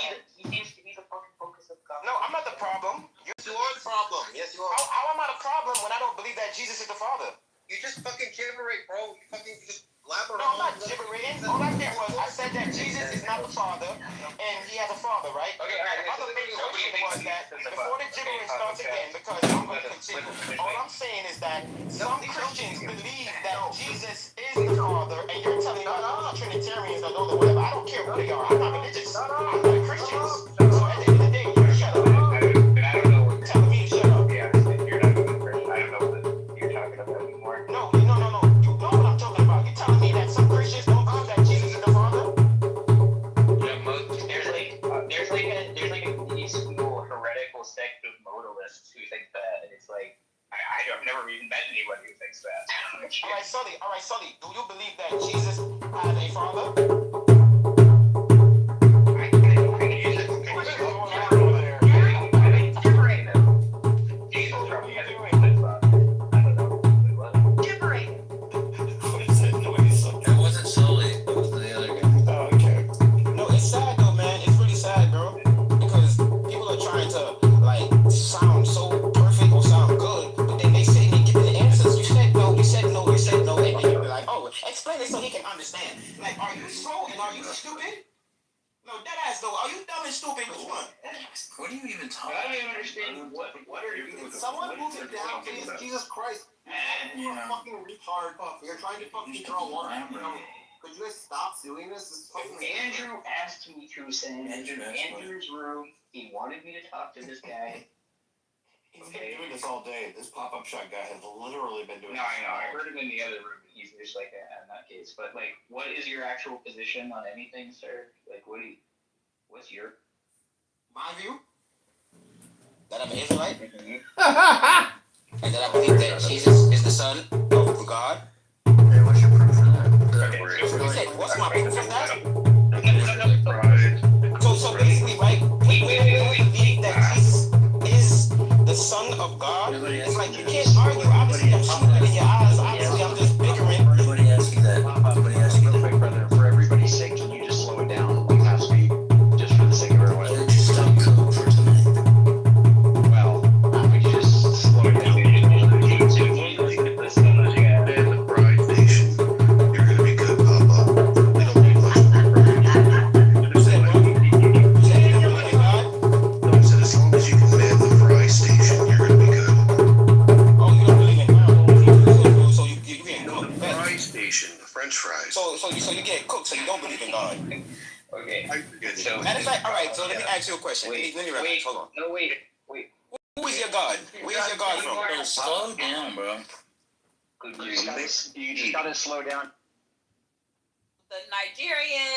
seems to be the fucking focus of the conversation. No, I'm not the problem. You are the problem. Yes, you are. How am I the problem when I don't believe that Jesus is the Father? You just fucking gibberish, bro. You fucking just blabber. No, I'm not gibbering. All I did was I said that Jesus is not the Father, and he has a Father, right? Okay, all right. The other big question was that before the gibbering starts again, because I'm going to continue. All I'm saying is that some Christians believe that Jesus is the Father, and you're telling me, oh, those are Trinitarians or those or whatever. I don't care who they are. I'm not religious. I'm not Christians. So at the end of the day, you shut up. I don't know what Telling me to shut up. you're not a Christian. I don't know what you're talking about anymore. No. You know what I'm talking about. You're telling me that some Christians don't believe that Jesus is the Father? There's like a school heretical sect of modalists who think that, and it's like I've never even met anybody who thinks that. All right, Sully. Do you believe that Jesus has a Father? It wasn't Sully, it was the other guy. Oh, okay. No, it's sad though, man. It's really sad, girl. Because people are trying to like sound so perfect or sound good, but then they say they give the answers. You said no, and then you're like, oh, explain it so he can understand. Like, are you slow and are you stupid? No, that ass though. Are you dumb and stupid? Which one? What are you even talking I don't even understand what are you doing? Someone move it down, please. Jesus Christ. You're a fucking retard. You're trying to fucking draw one. Could you guys stop doing this? This is fucking Andrew asked me to send Andrew's room. He wanted me to talk to this guy. He's been doing this all day. This pop-up shot guy has literally been doing No, I know. I heard him in the other room. He's just like a nutcase. But like, what is your actual position on anything, sir? Like, what's your? My view? That I'm an Israelite? And that I believe that Jesus is the Son of God? Hey, what's your proof for that? You said, what's my proof for that? So basically, right, we believe that Jesus is the Son of God. It's like you can't argue. Obviously, I'm stupid in your eyes. Obviously, I'm just bickering. Everybody asks you that. Everybody asks you that. Brother, for everybody's sake, can you just slow it down? We have to be just for the sake of everyone. Why don't you stop code for tonight? Well, we just slow it down. In the Pride Nation, you're gonna be good, Papa. We don't need much. Okay. So Matter of fact, all right. So let me ask you a question. Wait, let me wait, hold on. no, wait. Who is your God? Where's your God from? Slow down, bro. You just gotta slow down. The Nigerians.